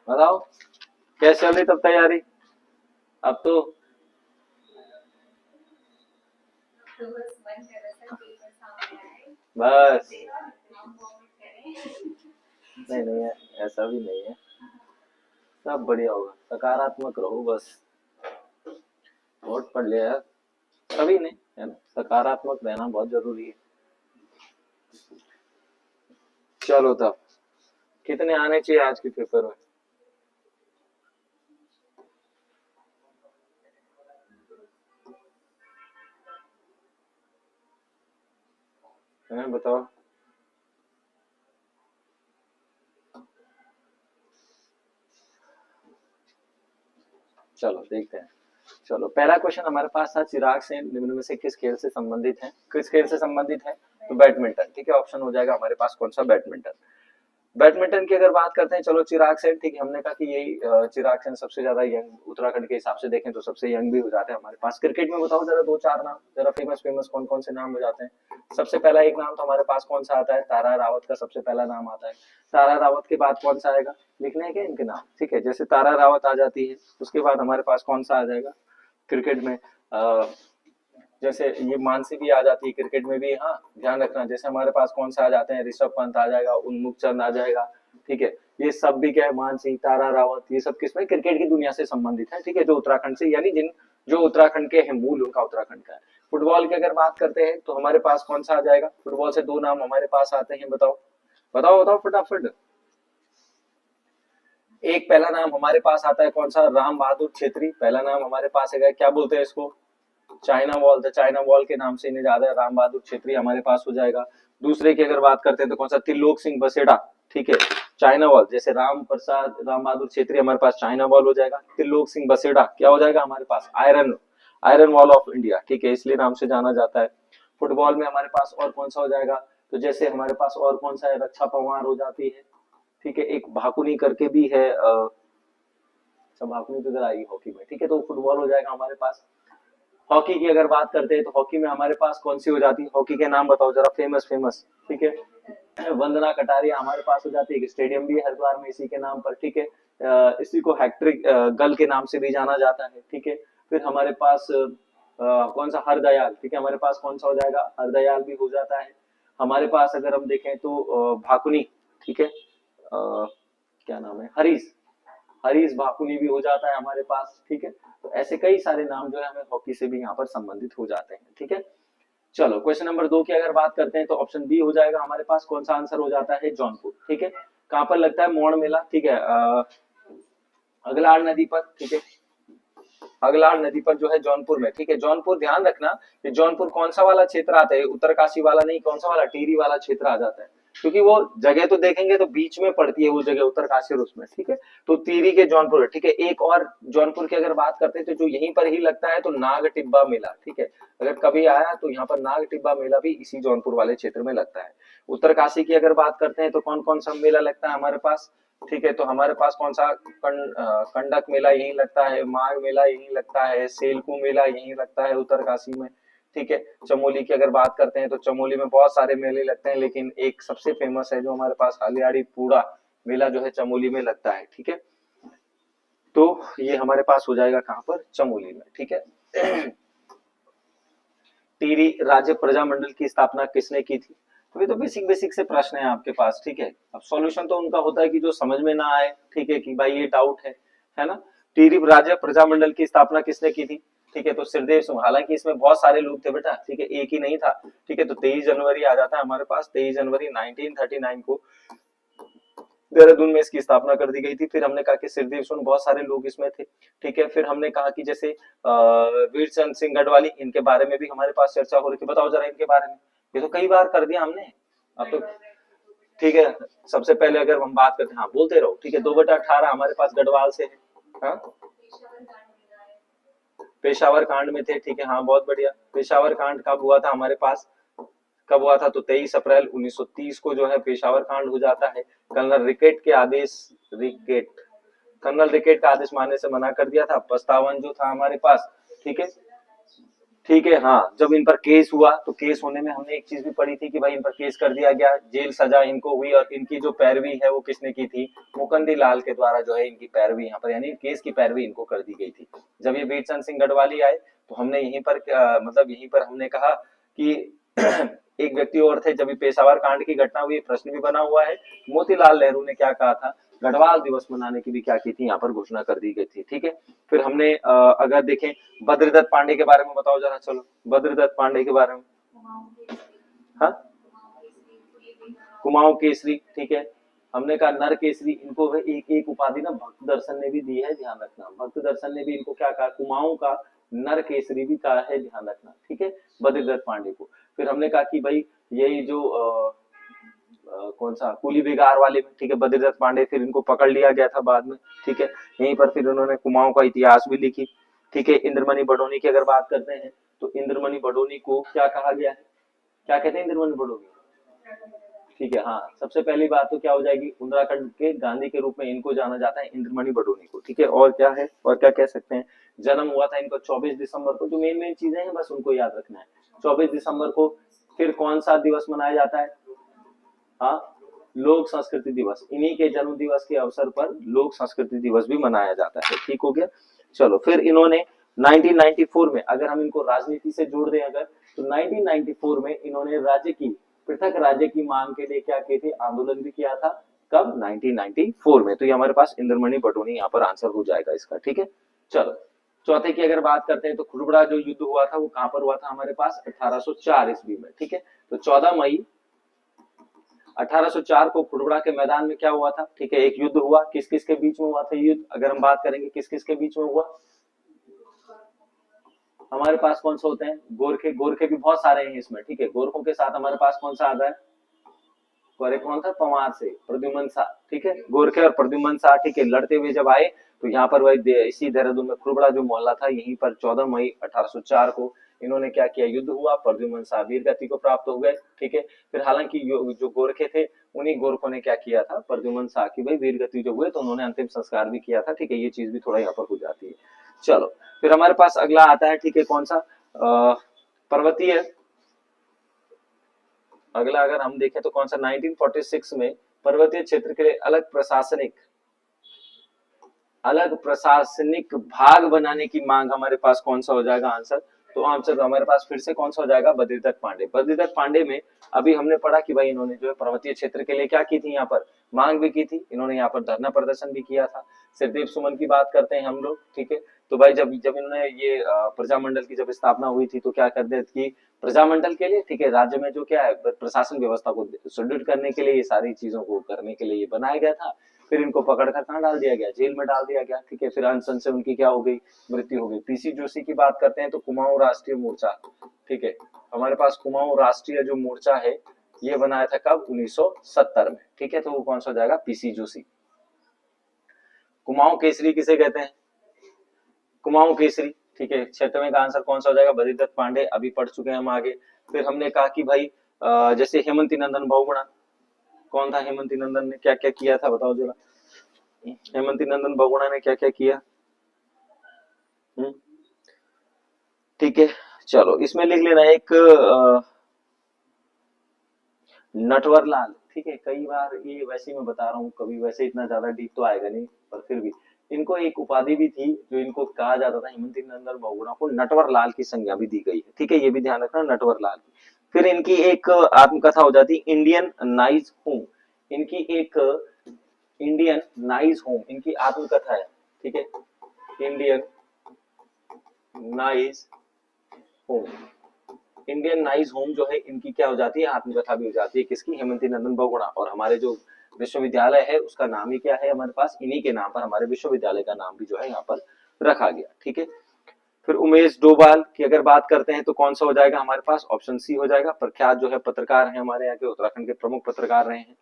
बताओ कैसे चल रही तब तैयारी? अब तो बस नहीं नहीं है, ऐसा भी नहीं है। सब बढ़िया होगा, सकारात्मक रहो बस। वोट पड़ लिया यार सभी ने, है ना? सकारात्मक रहना बहुत जरूरी है। चलो तब, कितने आने चाहिए आज के पेपर में? हैं बताओ। चलो देखते हैं। चलो पहला क्वेश्चन हमारे पास था, चिराग सेन निम्न में से किस खेल से संबंधित है? किस खेल से संबंधित है? तो बैडमिंटन। ठीक है, ऑप्शन हो जाएगा हमारे पास कौन सा? बैडमिंटन। बैडमिंटन की अगर बात करते हैं, चलो चिराग सेन, ठीक है, हमने कहा कि यही चिराग सेन सबसे ज्यादा यंग, उत्तराखंड के हिसाब से देखें तो सबसे यंग भी हो जाते हैं हमारे पास। क्रिकेट में बताओ जरा दो चार नाम, जरा फेमस फेमस कौन कौन से नाम हो जाते हैं? सबसे पहला एक नाम तो हमारे पास कौन सा आता है? तारा रावत का सबसे पहला नाम आता है। तारा रावत के बाद कौन सा आएगा? लिखने हैं क्या इनके नाम? ठीक है, जैसे तारा रावत आ जाती है, उसके बाद हमारे पास कौन सा आ जाएगा क्रिकेट में? जैसे ये मानसी भी आ जाती है क्रिकेट में भी, हाँ ध्यान रखना। जैसे हमारे पास कौन सा आ जाते हैं? ऋषभ पंत आ जाएगा, उन्मुख चंद आ जाएगा। ठीक है, ये सब भी क्या है? मानसी, तारा रावत, ये सब किसमें? क्रिकेट की दुनिया से संबंधित है। ठीक है, जो उत्तराखंड से, यानी जिन जो उत्तराखंड के हैं, मूल उनका उत्तराखंड का है। फुटबॉल की अगर बात करते हैं तो हमारे पास कौन सा आ जाएगा? फुटबॉल से दो नाम हमारे पास आते हैं, बताओ बताओ बताओ फटाफट। एक पहला नाम हमारे पास आता है कौन सा? राम बहादुर छेत्री, पहला नाम हमारे पास है। क्या बोलते हैं इसको? China wall, the China wall के नाम से इन्हें ज्यादा है। राम बहादुर छेत्री हमारे पास हो जाएगा। दूसरे की अगर बात करते हैं तो कौन सा? त्रिलोक सिंह बसेड़ा। ठीक है, चाइना वॉल, जैसे राम बहादुर छेत्री हमारे पास चाइना वॉल हो जाएगा। त्रिलोक सिंह बसेड़ा क्या हो जाएगा हमारे पास? Iron iron wall of India. ठीक है, इसलिए नाम से जाना जाता है। फुटबॉल में हमारे पास और कौन सा हो जाएगा? तो जैसे हमारे पास और कौन सा है? रक्षा पवार हो जाती है। ठीक है, एक भाकुनी करके भी है, अच्छा भाकुनी तो इधर आई हॉकी में। ठीक है, तो फुटबॉल हो जाएगा हमारे पास। हॉकी की अगर बात करते हैं तो हॉकी में हमारे पास कौन सी हो जाती है? हॉकी के नाम बताओ जरा, फेमस फेमस। ठीक है, वंदना कटारिया हमारे पास हो जाती है। एक स्टेडियम भी है हरिद्वार में इसी के नाम पर। ठीक है, इसी को हैट्रिक गर्ल के नाम से भी जाना जाता है। ठीक है, फिर हमारे पास कौन सा? हरदयाल। ठीक है, हमारे पास कौन सा हो जाएगा? हरदयाल भी हो जाता है हमारे पास। अगर हम देखें तो भाकुनी। ठीक है, क्या नाम है? हरीश, हरीश भाकुनी भी हो जाता है हमारे पास। ठीक है, तो ऐसे कई सारे नाम जो है हमें हॉकी से भी यहाँ पर संबंधित हो जाते हैं। ठीक है, चलो क्वेश्चन नंबर 2 की अगर बात करते हैं तो ऑप्शन बी हो जाएगा हमारे पास। कौन सा आंसर हो जाता है? जौनपुर। ठीक है, कहाँ पर लगता है? मोड़ मेला। ठीक है, अगलाड़ नदी पर। ठीक है, अगलाड़ नदी पर जो है जौनपुर में। ठीक है, जौनपुर ध्यान रखना कि जौनपुर कौन सा वाला क्षेत्र आता है? उत्तरकाशी वाला नहीं, कौन सा वाला? टिहरी वाला क्षेत्र आ जाता है। क्योंकि वो जगह तो देखेंगे तो बीच में पड़ती है वो जगह, उत्तरकाशी और उसमें। ठीक है, तो टिहरी के जौनपुर। ठीक है, एक और जौनपुर की अगर बात करते हैं तो जो यहीं पर ही लगता है तो नाग टिब्बा मेला। ठीक है, अगर कभी आया तो यहाँ पर नाग टिब्बा मेला भी इसी जौनपुर वाले क्षेत्र में लगता है। उत्तरकाशी की अगर बात करते हैं तो कौन कौन सा मेला लगता है हमारे पास? ठीक है, तो हमारे पास कौन सा? कंडक मेला यहीं लगता है, माघ मेला यहीं लगता है, सेलकू मेला यहीं लगता है उत्तरकाशी में। ठीक है, चमोली की अगर बात करते हैं तो चमोली में बहुत सारे मेले लगते हैं, लेकिन एक सबसे फेमस है जो हमारे पास, हलियाड़ी पूड़ा मेला जो है चमोली में लगता है। ठीक है, तो ये हमारे पास हो जाएगा कहाँ पर? चमोली में। ठीक है, टिहरी राज्य प्रजामंडल की स्थापना किसने की थी? तो ये तो बेसिक बेसिक से प्रश्न है आपके पास। ठीक है, अब सॉल्यूशन तो उनका होता है कि जो समझ में ना आए, ठीक है, कि भाई ये डाउट है ना? टिहरी राज्य प्रजामंडल की स्थापना किसने की थी? ठीक है, तो सिरदेव सिंह। हालांकि इसमें बहुत सारे लोग थे बेटा, ठीक है, एक ही नहीं था। ठीक है, तो 23 जनवरी आ जाता है हमारे पास। 23 जनवरी 1939 को देहरादून में इसकी स्थापना कर दी गई थी। फिर हमने कहा कि सिरदेव सिंह, बहुत सारे लोग इसमें थे। ठीक है, फिर हमने कहा कि जैसे वीरचंद सिंह गढ़वाली, इनके बारे में भी हमारे पास चर्चा हो रही थी। बताओ जरा इनके बारे में, ये तो कई बार कर दिया हमने। अब तो ठीक है। सबसे पहले अगर हम बात करते हैं, हाँ बोलते रहो, ठीक है, 2/18 हमारे पास गढ़वाल से है। हाँ, पेशावर कांड में थे, ठीक है, हाँ बहुत बढ़िया। पेशावर कांड कब हुआ था हमारे पास, कब हुआ था, तो 23 अप्रैल 1930 को जो है पेशावर कांड हो जाता है। कर्नल रिकेट के आदेश, रिकेट, कर्नल रिकेट का आदेश मानने से मना कर दिया था। प्रस्तावन जो था हमारे पास, ठीक है, ठीक है, हाँ, जब इन पर केस हुआ तो केस होने में हमने एक चीज भी पढ़ी थी कि भाई इन पर केस कर दिया गया, जेल सजा इनको हुई, और इनकी जो पैरवी है वो किसने की थी, मुकंदी लाल के द्वारा जो है इनकी पैरवी यहाँ पर, यानी केस की पैरवी इनको कर दी गई थी। जब ये वीरचंद सिंह गढ़वाली आए तो हमने यहीं पर मतलब यहीं पर हमने कहा कि एक व्यक्ति और थे, जब पेशावर कांड की घटना हुई, प्रश्न भी बना हुआ है, मोतीलाल नेहरू ने क्या कहा था, गढ़वाल दिवस मनाने की भी क्या की थी, यहाँ पर घोषणा कर दी गई थी, ठीक है। फिर हमने अगर देखें बद्रीदत्त पांडे के बारे में बताओ जरा, चलो बद्रीदत्त पांडे के बारे में। हाँ, कुमाऊं केसरी, ठीक है। हमने कहा नर केसरी, इनको एक एक उपाधि ना भक्त दर्शन ने भी दी है, ध्यान रखना, भक्त दर्शन ने भी इनको क्या कहा, कुमाऊं का नर केसरी भी कहा है, ध्यान रखना, ठीक है, बद्रीदत्त पांडे को। फिर हमने कहा कि भाई यही जो कौन सा कुली बिगार वाले में, ठीक है, बद्रीदत्त पांडे, फिर इनको पकड़ लिया गया था बाद में, ठीक है। यहीं पर फिर उन्होंने कुमाऊं का इतिहास भी लिखी, ठीक है। इंद्रमणि बडोनी की अगर बात करते हैं तो इंद्रमणि बडोनी को क्या कहा गया है, क्या कहते हैं इंद्रमणि बडोनी, ठीक है, हाँ, सबसे पहली बात तो क्या हो जाएगी, उत्तराखंड के गांधी के रूप में इनको जाना जाता है, इंद्रमणि बडोनी को, ठीक है। और क्या है, और क्या कह सकते हैं, जन्म हुआ था इनको 24 दिसंबर को, जो मेन मेन चीजें हैं बस उनको याद रखना है, 24 दिसंबर को। फिर कौन सा दिवस मनाया जाता है, हाँ, लोक संस्कृति दिवस, इन्हीं के जन्म दिवस के अवसर पर लोक संस्कृति दिवस भी मनाया जाता है, ठीक हो गया। चलो, फिर इन्होंने 1994 में, अगर हम इनको राजनीति से जोड़ दें अगर, तो 1994 में इन्होंने राज्य की, पृथक राज्य की मांग के लिए क्या किए थे, आंदोलन भी किया था, कब, 1994 में। तो ये हमारे पास इंद्रमणि बडोनी यहाँ पर आंसर हो जाएगा इसका, ठीक है। चलो, चौथे की अगर बात करते हैं तो खुरबड़ा जो युद्ध हुआ था वो कहां पर हुआ था हमारे पास, 1804 ईस्वी में, ठीक है। तो 14 मई 1804 को खुरबड़ा के मैदान में क्या हुआ था, ठीक है, एक युद्ध हुआ, किस किस के बीच में हुआ था युद्ध, अगर हम बात करेंगे किस किस के बीच में हुआ, हमारे पास कौन सा होते हैं, गोरखे, गोरखे भी बहुत सारे हैं इसमें, ठीक है। गोरखों के साथ हमारे पास कौन सा आता है, कौन था, पवार से प्रद्युमन शाह, ठीक है, गोरखे और प्रद्युमन शाह, ठीक है, लड़ते हुए जब आए तो यहाँ पर वही इसी देहरादून में खुरबड़ा जो मोहल्ला था, यहीं पर 14 मई 1804 को इन्होंने क्या किया, युद्ध हुआ, प्रद्युमन शाह वीर गति को प्राप्त हो गए, ठीक है। फिर हालांकि जो गोरखे थे उन्हीं गोरखों ने क्या किया था, प्रद्युमन शाह की भाई वीर गति जो हुए तो उन्होंने अंतिम संस्कार भी किया था, ठीक है, ये चीज भी थोड़ा यहाँ पर हो जाती है। चलो, फिर हमारे पास अगला आता है, ठीक है, कौन सा, पर्वतीय, अगला अगर हम देखें तो कौन सा, 1946 में पर्वतीय क्षेत्र के लिए अलग प्रशासनिक भाग बनाने की मांग हमारे पास कौन सा हो जाएगा आंसर, तो आंसर हमारे पास फिर से कौन सा हो जाएगा, बद्रीदत्त पांडे। बद्रीदत्त पांडे में अभी हमने पढ़ा कि भाई इन्होंने जो है पर्वतीय क्षेत्र के लिए क्या की थी, यहाँ पर मांग भी की थी, इन्होंने यहाँ पर धरना प्रदर्शन भी किया था। सिरदेव सुमन की बात करते हैं हम लोग, ठीक है। तो भाई जब जब इन्होंने ये प्रजामंडल की जब स्थापना हुई थी तो क्या कर दे कि प्रजामंडल के लिए, ठीक है, राज्य में जो क्या है प्रशासन व्यवस्था को सुदृढ़ करने के लिए, ये सारी चीजों को करने के लिए ये बनाया गया था। फिर इनको पकड़कर कहाँ डाल दिया गया, जेल में डाल दिया गया, ठीक है। फिर अनशन से उनकी क्या हो गई, मृत्यु हो गई। पीसी जोशी की बात करते हैं तो कुमाऊं राष्ट्रीय मोर्चा, ठीक है, हमारे पास कुमाऊं राष्ट्रीय जो मोर्चा है ये बनाया था कब, 1970 में, ठीक है। तो वो कौन सा हो जाएगा, पीसी जोशी। कुमाऊं केसरी किसे कहते हैं, कुमाऊं केसरी, ठीक है, छठवें का आंसर कौन सा हो जाएगा, बद्रीदत्त पांडे, अभी पढ़ चुके हैं हम आगे। फिर हमने कहा कि भाई जैसे हेमंती नंदन बहुगुणा, कौन था हेमंती नंदन ने क्या क्या किया था बताओ जरा, हेमंती नंदन बहुगुणा ने क्या क्या किया, ठीक है। चलो, इसमें लिख लेना एक नटवर लाल, ठीक है, कई बार ये वैसे मैं बता रहा हूँ, कभी वैसे इतना ज्यादा डीप तो आएगा नहीं, पर फिर भी इनको एक उपाधि भी थी जो इनको कहा जाता था, हेमंती नंदन बहुगुणा को नटवर लाल की संज्ञा भी दी गई है, ठीक है, ये भी ध्यान रखना, नटवर लाल। फिर इनकी एक आत्मकथा हो जाती, इंडियन नाइज होम, इनकी एक इंडियन नाइज होम इनकी आत्मकथा है, ठीक है, Indian noise home, Indian noise home जो है इनकी क्या हो जाती है, आत्मकथा भी हो जाती है, किसकी, हेमंती नंदन बहुगुणा। और हमारे जो विश्वविद्यालय है उसका नाम ही क्या है हमारे पास, इन्हीं के नाम पर हमारे विश्वविद्यालय का नाम भी जो है यहाँ पर रखा गया, ठीक है। फिर उमेश डोभाल की अगर बात करते हैं तो कौन सा हो जाएगा हमारे पास, ऑप्शन सी हो जाएगा, प्रख्यात जो है पत्रकार है हमारे यहाँ के, उत्तराखंड के प्रमुख पत्रकार रहे हैं,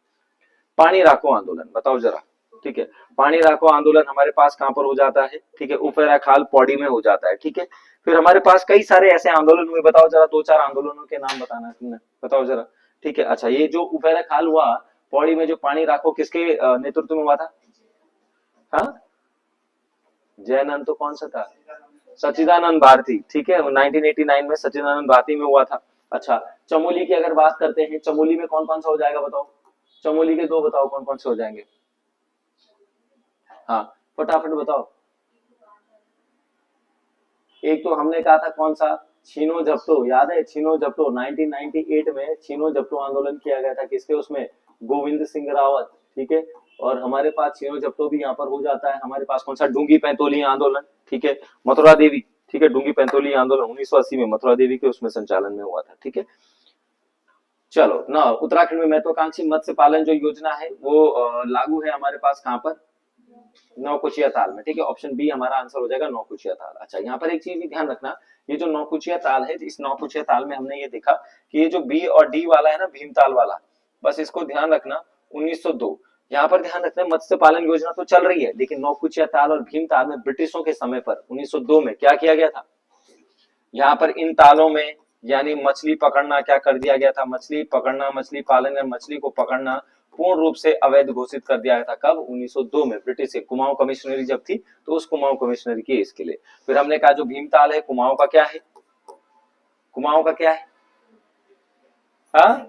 पानी राखो आंदोलन बताओ जरा। ठीक है, पानी राखो आंदोलन हमारे पास कहां पर हो जाता है? ठीक है, उपेरा खाल पौड़ी में हो जाता है। ठीक है, फिर हमारे पास कई सारे ऐसे आंदोलन हुए, बताओ जरा दो चार आंदोलनों के नाम बताना तुमने, बताओ जरा। ठीक है, अच्छा ये जो उपेरा खाल हुआ पौड़ी में, जो पानी राखो किसके नेतृत्व में हुआ था? हाँ, जयनंद तो कौन सा था? सच्चिदानंद भारती। ठीक है, 1989 में सच्चिदानंद भारती में हुआ था। अच्छा, चमोली की अगर बात करते हैं, चमोली में कौन कौन सा हो जाएगा बताओ? चमोली के दो बताओ कौन कौन से हो जाएंगे? हाँ, फटाफट बताओ। एक तो हमने कहा था कौन सा? छीनो झपटो, याद है छीनो झपटो? 1998 में छीनो झपटो आंदोलन किया गया था, किसके उसमें? गोविंद सिंह रावत। ठीक है, और हमारे पास छीनो झपटो भी यहाँ पर हो जाता है। हमारे पास कौन सा? डूंगी पैंतोली आंदोलन। ठीक है, मथुरा देवी। ठीक है, डूंगी पैंतोली आंदोलन 1980 में मथुरा देवी के उसमें संचालन में हुआ था। ठीक है, चलो ना, उत्तराखंड में महत्वाकांक्षी मत्स्य पालन जो योजना है वो लागू है हमारे पास कहां पर? नौकुचिया ताल में। ठीक है, ऑप्शन बी हमारा आंसर हो जाएगा, नौकुचिया ताल। अच्छा, यहाँ पर एक चीज भी ध्यान रखना, ये जो नौकुचिया ताल है, इस नौकुचिया ताल में हमने ये देखा कि ये जो बी और डी वाला है ना, भीमताल वाला, बस इसको ध्यान रखना। 1902 यहाँ पर ध्यान रखना, मत्स्य पालन योजना तो चल रही है, लेकिन नौकुचिया ताल और भीमताल में ब्रिटिशों के समय पर 1902 में क्या किया गया था? यहाँ पर इन तालों में यानी मछली पकड़ना क्या कर दिया गया था? मछली पकड़ना, मछली पालन या मछली को पकड़ना पूर्ण रूप से अवैध घोषित कर दिया गया था। कब? 1902 में, ब्रिटिश कुमाऊं कमिश्नरी जब थी, तो उस कुमाऊं कमिश्नरी की इसके लिए। फिर हमने कहा जो भीमताल है कुमाऊं का क्या है? कुमाऊं का क्या है? हाँ,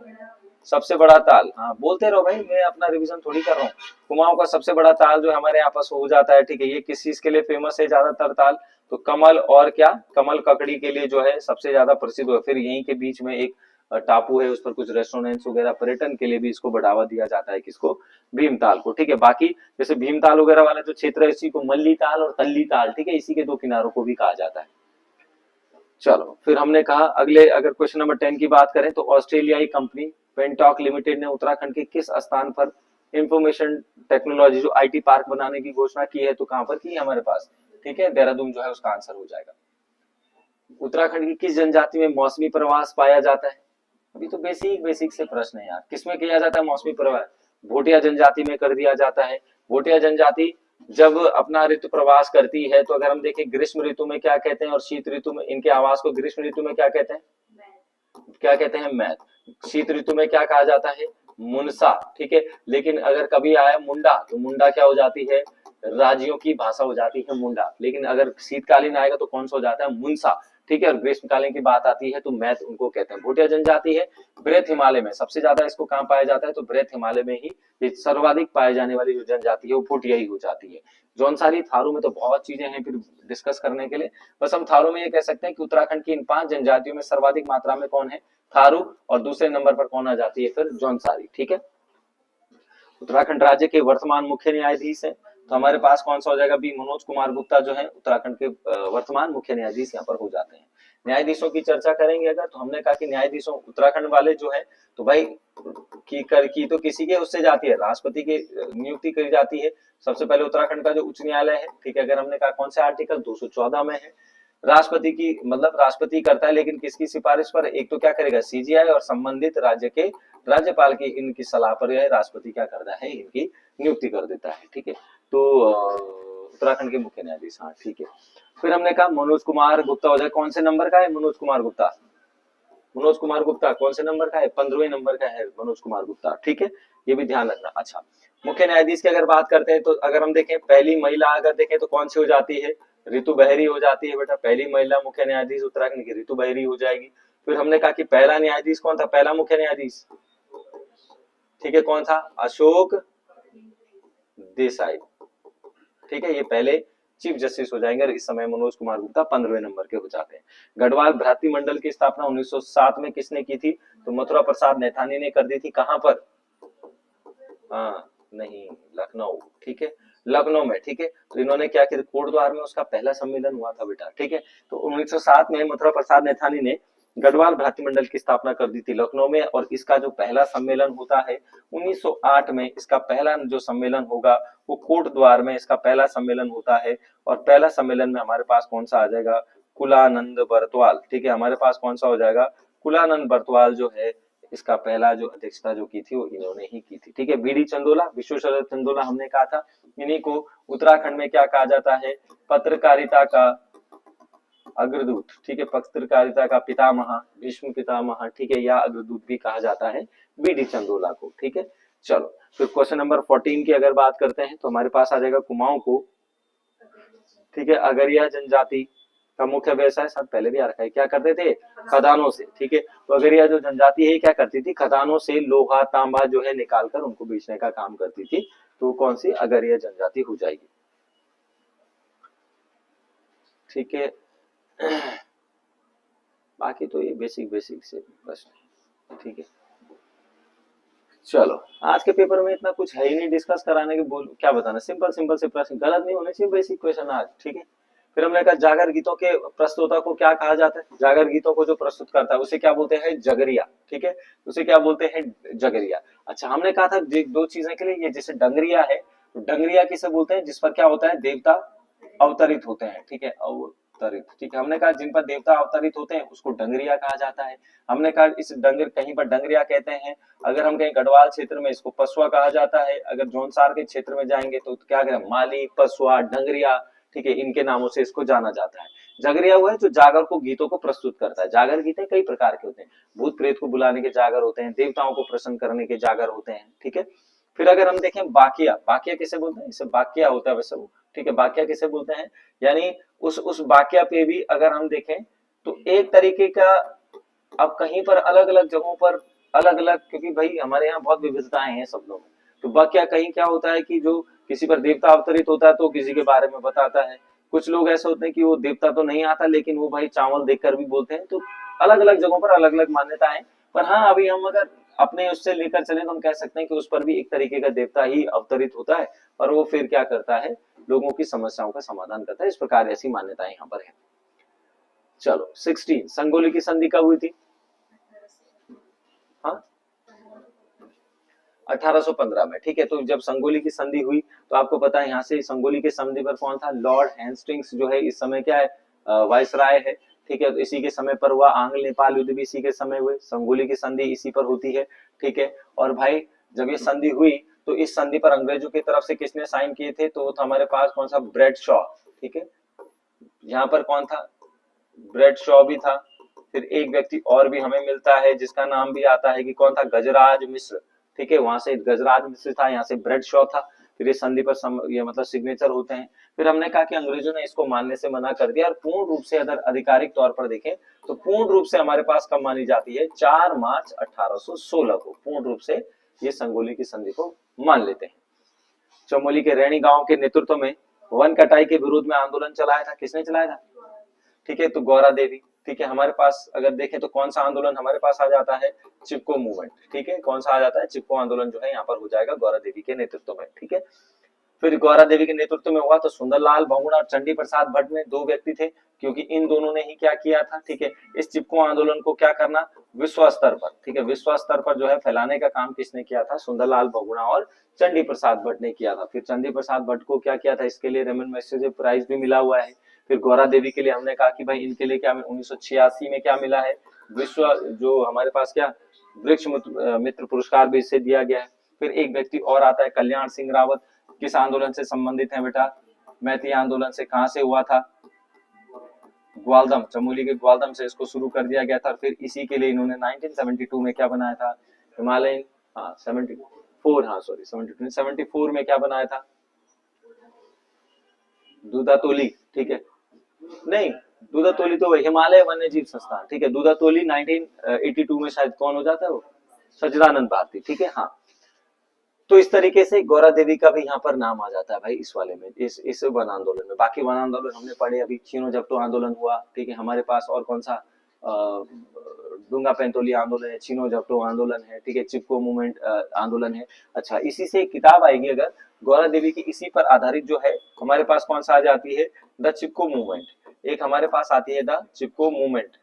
सबसे बड़ा ताल। हाँ, बोलते रहो भाई, मैं अपना रिवीजन थोड़ी कर रहा हूँ। कुमाऊं का सबसे बड़ा ताल जो हमारे यहाँ पास हो जाता है। ठीक है, ये किस चीज के लिए फेमस है ज्यादातर ताल? तो कमल और क्या? कमल ककड़ी के लिए जो है सबसे ज्यादा प्रसिद्ध है। फिर यहीं के बीच में एक टापू है, उस पर कुछ रेस्टोरेंट्स वगैरह, पर्यटन के लिए भी इसको बढ़ावा दिया जाता है। किसको? भीमताल को। ठीक है, बाकी जैसे भीमताल वगैरह वाला जो क्षेत्र है, इसी को मल्ली ताल और तल्ली ताल, ठीक है, इसी के दो किनारों को भी कहा जाता है। चलो, फिर हमने कहा अगले, अगर क्वेश्चन नंबर 10 की बात करें, तो ऑस्ट्रेलियाई कंपनी पेंटॉक लिमिटेड ने उत्तराखंड के किस स्थान पर इंफॉर्मेशन टेक्नोलॉजी जो आईटी पार्क बनाने की घोषणा की है? तो कहां पर की है हमारे पास? ठीक है, देहरादून जो है उसका आंसर हो जाएगा। उत्तराखंड की किस जनजाति में मौसमी प्रवास पाया जाता है? अभी तो बेसिक बेसिक से प्रश्न है यार, किसमें किया जाता है मौसमी प्रवास? भोटिया जनजाति में कर दिया जाता है। भोटिया जनजाति जब अपना ऋतु प्रवास करती है, तो अगर हम देखें ग्रीष्म ऋतु में क्या कहते हैं, और शीत ऋतु में, इनके आवास को ग्रीष्म ऋतु में क्या कहते हैं? क्या कहते हैं? मैथ। शीत ऋतु में क्या कहा जाता है? मुनसा। ठीक है, लेकिन अगर कभी आया मुंडा, तो मुंडा क्या हो जाती है? राज्यों की भाषा हो जाती है मुंडा। लेकिन अगर शीतकालीन आएगा तो कौन सा हो जाता है? मुनसा। ठीक है, और ग्रीष्मकालीन की बात आती है तो मैथ उनको कहते हैं। भोटिया जनजाति है, वृहत हिमालय में सबसे ज्यादा इसको कहां पाया जाता है? तो वृहत हिमालय में ही ये सर्वाधिक पाए जाने वाली जो जनजाति है वो भोटिया ही हो जाती है। जौनसारी, थारू में तो बहुत चीजें हैं फिर डिस्कस करने के लिए। बस हम थारू में ये कह सकते हैं कि उत्तराखंड की इन 5 जनजातियों में सर्वाधिक मात्रा में कौन है? थारू, और दूसरे नंबर पर कौन आ जाती है फिर? जौनसारी। ठीक है, उत्तराखंड राज्य के वर्तमान मुख्य न्यायाधीश है, तो हमारे पास कौन सा हो जाएगा? बी, मनोज कुमार गुप्ता जो है उत्तराखंड के वर्तमान मुख्य न्यायाधीश यहाँ पर हो जाते हैं। न्यायाधीशों की चर्चा करेंगे अगर, तो हमने कहा कि न्यायाधीशों उत्तराखंड वाले जो है, तो भाई की तो किसी के उससे जाती है, राष्ट्रपति की नियुक्ति करी जाती है। सबसे पहले उत्तराखंड का जो उच्च न्यायालय है, ठीक है, अगर हमने कहा कौन से आर्टिकल 214 में है, राष्ट्रपति की, मतलब राष्ट्रपति करता है, लेकिन किसकी सिफारिश पर? एक तो क्या करेगा? सीजीआई, और संबंधित राज्य के राज्यपाल की इनकी सलाह पर यह राष्ट्रपति क्या करता है? इनकी नियुक्ति कर देता है। ठीक है, तो उत्तराखंड के मुख्य न्यायाधीश। हाँ, ठीक है, फिर हमने कहा मनोज कुमार गुप्ता हो जाए। कौन से नंबर का है मनोज कुमार गुप्ता? मनोज कुमार गुप्ता कौन से नंबर का है? 15वें नंबर का है मनोज कुमार गुप्ता। ठीक है, ये भी ध्यान रखना। अच्छा, मुख्य न्यायाधीश की अगर बात करते हैं, तो अगर हम देखें पहली महिला अगर देखें तो कौन सी हो जाती है? ऋतु बहेरी हो जाती है बेटा। पहली महिला मुख्य न्यायाधीश उत्तराखंड की ऋतु बहेरी हो जाएगी। फिर हमने कहा कि पहला न्यायाधीश कौन था? पहला मुख्य न्यायाधीश, ठीक है, कौन था? अशोक देसाई। ठीक है, ये पहले चीफ जस्टिस हो जाएंगे, और इस समय मनोज कुमार गुप्ता 15वें नंबर के हो जाते हैं। गढ़वाल भ्रातृ मंडल की स्थापना 1907 में किसने की थी? तो मथुरा प्रसाद नैथानी ने कर दी थी। कहां पर? हाँ, नहीं, लखनऊ। ठीक है, लखनऊ में। ठीक है, तो इन्होंने क्या किया? कोटद्वार में उसका पहला सम्मेलन हुआ था बेटा। ठीक है, तो 1907 में मथुरा प्रसाद नैथानी ने गढ़वाल भ्रातृमंडल की स्थापना कर दी थी लखनऊ में, और इसका जो पहला सम्मेलन होता है 1908 में, इसका पहला जो सम्मेलन होगा वो कोटद्वार में इसका पहला सम्मेलन होता है। और पहला सम्मेलन में हमारे पास कौन सा आ जाएगा? कुलानंद बरतवाल। ठीक है, हमारे पास कौन सा हो जाएगा? कुलानंद बरतवाल जो है इसका पहला जो अध्यक्षता जो की थी वो इन्होंने ही की थी। ठीक है, बीडी चंदोला, विश्व शरद चंदोला हमने कहा था, इन्हीं को उत्तराखंड में क्या कहा जाता है, पत्रकारिता का अग्रदूत। ठीक है, पत्रकारिता का पितामह, भीष्म पितामह, ठीक है, या अग्रदूत भी कहा जाता है बीडी चंदोला को। ठीक है, चलो फिर क्वेश्चन नंबर 14 की अगर बात करते हैं तो हमारे पास आ जाएगा कुमाऊं को, ठीक है, अगरिया जनजाति का मुख्य व्यवसाय, साथ पहले भी आ रखा है, क्या करते थे, खदानों से। ठीक है, तो अगरिया जो जनजाति है क्या करती थी, खदानों से लोहा तांबा जो है निकालकर उनको बेचने का काम करती थी। तो कौन सी, अगरिया जनजाति हो जाएगी। ठीक है, बाकी तो ये बेसिक बेसिक से बस। ठीक है, चलो आज के पेपर में इतना कुछ है ही नहीं डिस्कस कराने के, बोल क्या बताना, सिंपल सिंपल से प्रश्न, गलत नहीं होने चाहिए, बेसिक क्वेश्चन आज। ठीक है, फिर हमने कहा जागर गीतों के प्रस्तुता को क्या कहा जाता है, जागर गीतों को जो प्रस्तुत करता है उसे क्या बोलते हैं, जगरिया। ठीक है, उसे क्या बोलते हैं, जगरिया। अच्छा, हमने कहा था दो चीजें के लिए, ये जैसे डंगरिया है, तो डंगरिया किसे बोलते हैं, जिस पर क्या होता है, देवता अवतरित होते हैं। ठीक है, अवतरित। ठीक है, हमने कहा जिन पर देवता अवतरित होते हैं उसको डंगरिया कहा जाता है। हमने कहा इस डंगर, कहीं पर डंगरिया कहते हैं, अगर हम कहीं गढ़वाल क्षेत्र में इसको पसुआ कहा जाता है, अगर जौनसार के क्षेत्र में जाएंगे तो क्या करें, माली, पसुआ, डंगरिया। ठीक है, इनके नामों से इसको जाना जाता है। जगरिया हुआ है जो जागर को गीतों को प्रस्तुत करता है। जागर गीतें कई प्रकार के होते हैं, भूत प्रेत को बुलाने के जागर होते हैं, देवताओं को प्रसन्न करने के जागर होते हैं। ठीक है, फिर अगर हम देखें बाकिया, बाकिया किसे बोलते हैं, इसे बाकिया होता है वैसे वो। ठीक है, बाकिया किसे बोलते हैं, यानी उस बाकिया पे भी अगर हम देखें तो एक तरीके का, अब कहीं पर अलग अलग जगहों पर अलग अलग, क्योंकि भाई हमारे यहाँ बहुत विविधताएं हैं शब्दों में, तो बाकिया कहीं क्या होता है कि जो किसी पर देवता अवतरित होता है तो किसी के बारे में बताता है। कुछ लोग ऐसे होते हैं कि वो देवता तो नहीं आता लेकिन वो भाई चावल देखकर भी बोलते हैं। तो अलग अलग जगहों पर अलग अलग मान्यता है। पर हाँ, अभी हम अगर अपने उससे लेकर चले तो हम कह सकते हैं कि उस पर भी एक तरीके का देवता ही अवतरित होता है और वो फिर क्या करता है, लोगों की समस्याओं का समाधान करता है। इस प्रकार ऐसी मान्यताएं यहाँ पर है। चलो 16, संगोली की संधि कब हुई थी, हाँ 1815 में। ठीक है, तो जब संगोली की संधि हुई तो आपको पता है यहाँ से संगोली की संधि पर कौन था, लॉर्ड हेस्टिंग्स जो है इस समय क्या है, वायसराय है। ठीक है, तो इसी के समय पर हुआ, आंग्ल नेपाल युद्ध भी इसी के समय हुए, संगोली की संधि इसी पर होती है। ठीक है, और भाई जब ये संधि हुई तो इस संधि पर अंग्रेजों की तरफ से किसने साइन किए थे, तो हमारे पास कौन सा, ब्रेड शॉ। ठीक है, यहाँ पर कौन था, ब्रेड शॉ भी था। फिर एक व्यक्ति और भी हमें मिलता है जिसका नाम भी आता है कि कौन था, गजराज मिश्र। ठीक है, वहां से गजराज मिश्र था, यहाँ से ब्रेड शॉ था। फिर ये संधि पर ये मतलब सिग्नेचर होते हैं। फिर हमने कहा कि अंग्रेजों ने इसको मानने से मना कर दिया और पूर्ण रूप से अगर आधिकारिक तौर पर देखें तो पूर्ण रूप से हमारे पास कब मानी जाती है, 4 मार्च 1816 को पूर्ण रूप से ये संगोली की संधि को मान लेते हैं। चमोली के रैणी गांव के नेतृत्व में वन कटाई के विरोध में आंदोलन चलाया था, किसने चलाया था, ठीक है, तो गौरा देवी। ठीक है, हमारे पास अगर देखें तो कौन सा आंदोलन हमारे पास आ जाता है, चिपको मूवमेंट। ठीक है, कौन सा आ जाता है, चिपको आंदोलन जो है यहाँ पर हो जाएगा गौरा देवी के नेतृत्व में। ठीक है, फिर गौरा देवी के नेतृत्व में हुआ तो सुंदरलाल बहुगुणा और चंडी प्रसाद भट्ट में दो व्यक्ति थे, क्योंकि इन दोनों ने ही क्या किया था, ठीक है, इस चिपको आंदोलन को क्या करना, विश्व स्तर पर, ठीक है, विश्व स्तर पर जो है फैलाने का काम किसने किया था, सुंदरलाल बहुगुणा और चंडी प्रसाद भट्ट ने किया था। फिर चंडी प्रसाद भट्ट को क्या किया था, इसके लिए रेमन मैगसेसे प्राइज भी मिला हुआ है। फिर गौरा देवी के लिए हमने कहा कि भाई इनके लिए क्या 1986 में क्या मिला है, विश्व जो हमारे पास क्या वृक्ष मित्र पुरस्कार भी इसे दिया गया है। फिर एक व्यक्ति और आता है कल्याण सिंह रावत, किस आंदोलन से संबंधित है बेटा, मैती आंदोलन से, कहां से हुआ था, ग्वालदम, चमोली के ग्वालदम से इसको शुरू कर दिया गया था। फिर इसी के लिए इन्होंने 1972 में क्या बनाया था, हिमालयन, हाँ 74, हाँ सॉरी 72, 74 में क्या बनाया था, दूधातोली। ठीक है, नहीं दूधातोली तो हिमालय वन्य जीव संस्थान। ठीक है, दूधातोली 1982 में शायद कौन हो जाता है वो, सच्चिदानंद भारती। ठीक है, हाँ, तो इस तरीके से गौरा देवी का भी यहाँ पर नाम आ जाता है भाई इस वाले में, इस वन आंदोलन में। बाकी वन आंदोलन हमने पढ़े, अभी चीनो जप्टो आंदोलन हुआ। ठीक है, हमारे पास और कौन सा, डूंगा पेंतोली आंदोलन है, चीनो जप्टो आंदोलन है। ठीक है, चिपको मूवमेंट आंदोलन है। अच्छा, इसी से एक किताब आएगी अगर गौरा देवी की, इसी पर आधारित जो है हमारे पास कौन सा आ जाती है, द चिपको मूवमेंट। एक हमारे पास आती है the Chipko movement,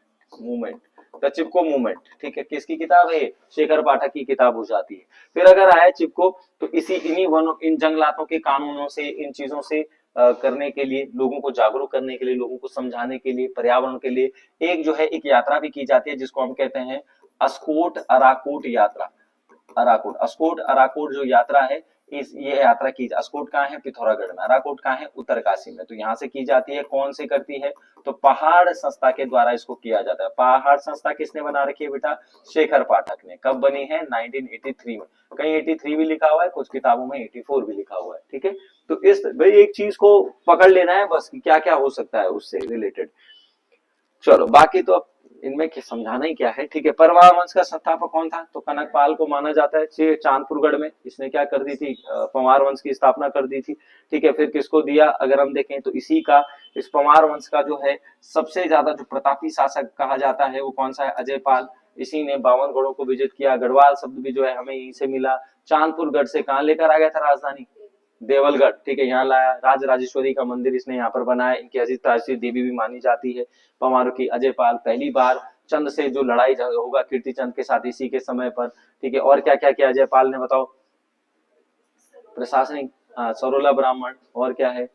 the Chipko movement. ठीक है, किसकी किताब है, शेखर पाठक की किताब हो जाती है। फिर अगर आया चिपको तो इन्हीं वनों, इन जंगलातों के कानूनों से, इन चीजों से करने के लिए, लोगों को जागरूक करने के लिए, लोगों को समझाने के लिए, पर्यावरण के लिए एक जो है एक यात्रा भी की जाती है जिसको हम कहते हैं अस्कोट अराकोट यात्रा, अराकोट, अस्कोट अराकोट जो यात्रा है, इस ये यात्रा की, अस्कोट कहाँ है, पिथौरागढ़ में, अराकोट कहाँ है, उत्तरकाशी में। तो यहाँ से की जाती है, कौन से करती है, तो पहाड़ संस्था के द्वारा इसको किया जाता है। पहाड़ संस्था किसने बना रखी है बेटा, शेखर पाठक ने। कब बनी है, 1983 में। कहीं 83 भी लिखा हुआ है, कुछ किताबों में 84 भी लिखा हुआ है, ठीक है। तो इस भाई एक चीज को पकड़ लेना है बस, क्या क्या हो सकता है उससे रिलेटेड। चलो बाकी तो अब इनमें समझाना ही क्या है, ठीक है। परमार वंश का संस्थापक कौन था, तो कनकपाल को माना जाता है। चांदपुरगढ़ में इसने क्या कर दी थी, परमार वंश की स्थापना कर दी थी, ठीक है। फिर किसको दिया, अगर हम देखें तो इसी का, इस परमार वंश का जो है सबसे ज्यादा जो प्रतापी शासक कहा जाता है वो कौन सा है, अजयपाल। इसी ने 52 गढ़ों को विजित किया। गढ़वाल शब्द भी जो है हमें यहीं से मिला। चांदपुरगढ़ से कहाँ लेकर आ गया था राजधानी, देवलगढ़, ठीक है, यहाँ लाया। राज राजेश्वरी का मंदिर इसने यहाँ पर बनाया। इनकी अजित देवी भी मानी जाती है परमाणु की। अजयपाल पहली बार चंद से जो लड़ाई होगा कीर्ति चंद के साथ इसी के समय पर, ठीक है। और क्या क्या किया अजयपाल ने, बताओ, प्रशासनिक, सरोला ब्राह्मण, और क्या है,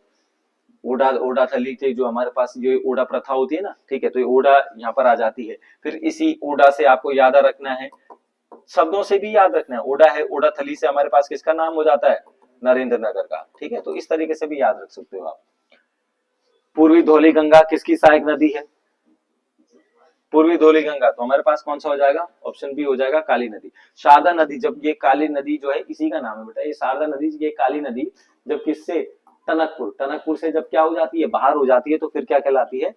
ओडा, ओडा थली थे जो हमारे पास, जो ओडा प्रथा होती है ना, ठीक है, तो ये ओडा यहाँ पर आ जाती है। फिर इसी ओडा से आपको याद रखना है, शब्दों से भी याद रखना है, ओडा है, ओडा थली से हमारे पास किसका नाम हो जाता है, नरेंद्र नगर का, ठीक है। तो इस तरीके से भी याद रख सकते हो आप। पूर्वी धौली गंगा किसकी सहायक नदी है, पूर्वी धौली गंगा, तो हमारे पास कौन सा हो जाएगा, ऑप्शन बी हो जाएगा, काली नदी। शारदा नदी, जब ये काली नदी जो है इसी का नाम है बेटा, ये शारदा नदी, ये काली नदी जब किससे, टनकपुर, टनकपुर से जब क्या हो जाती है, बाहर हो जाती है, तो फिर क्या कहलाती है,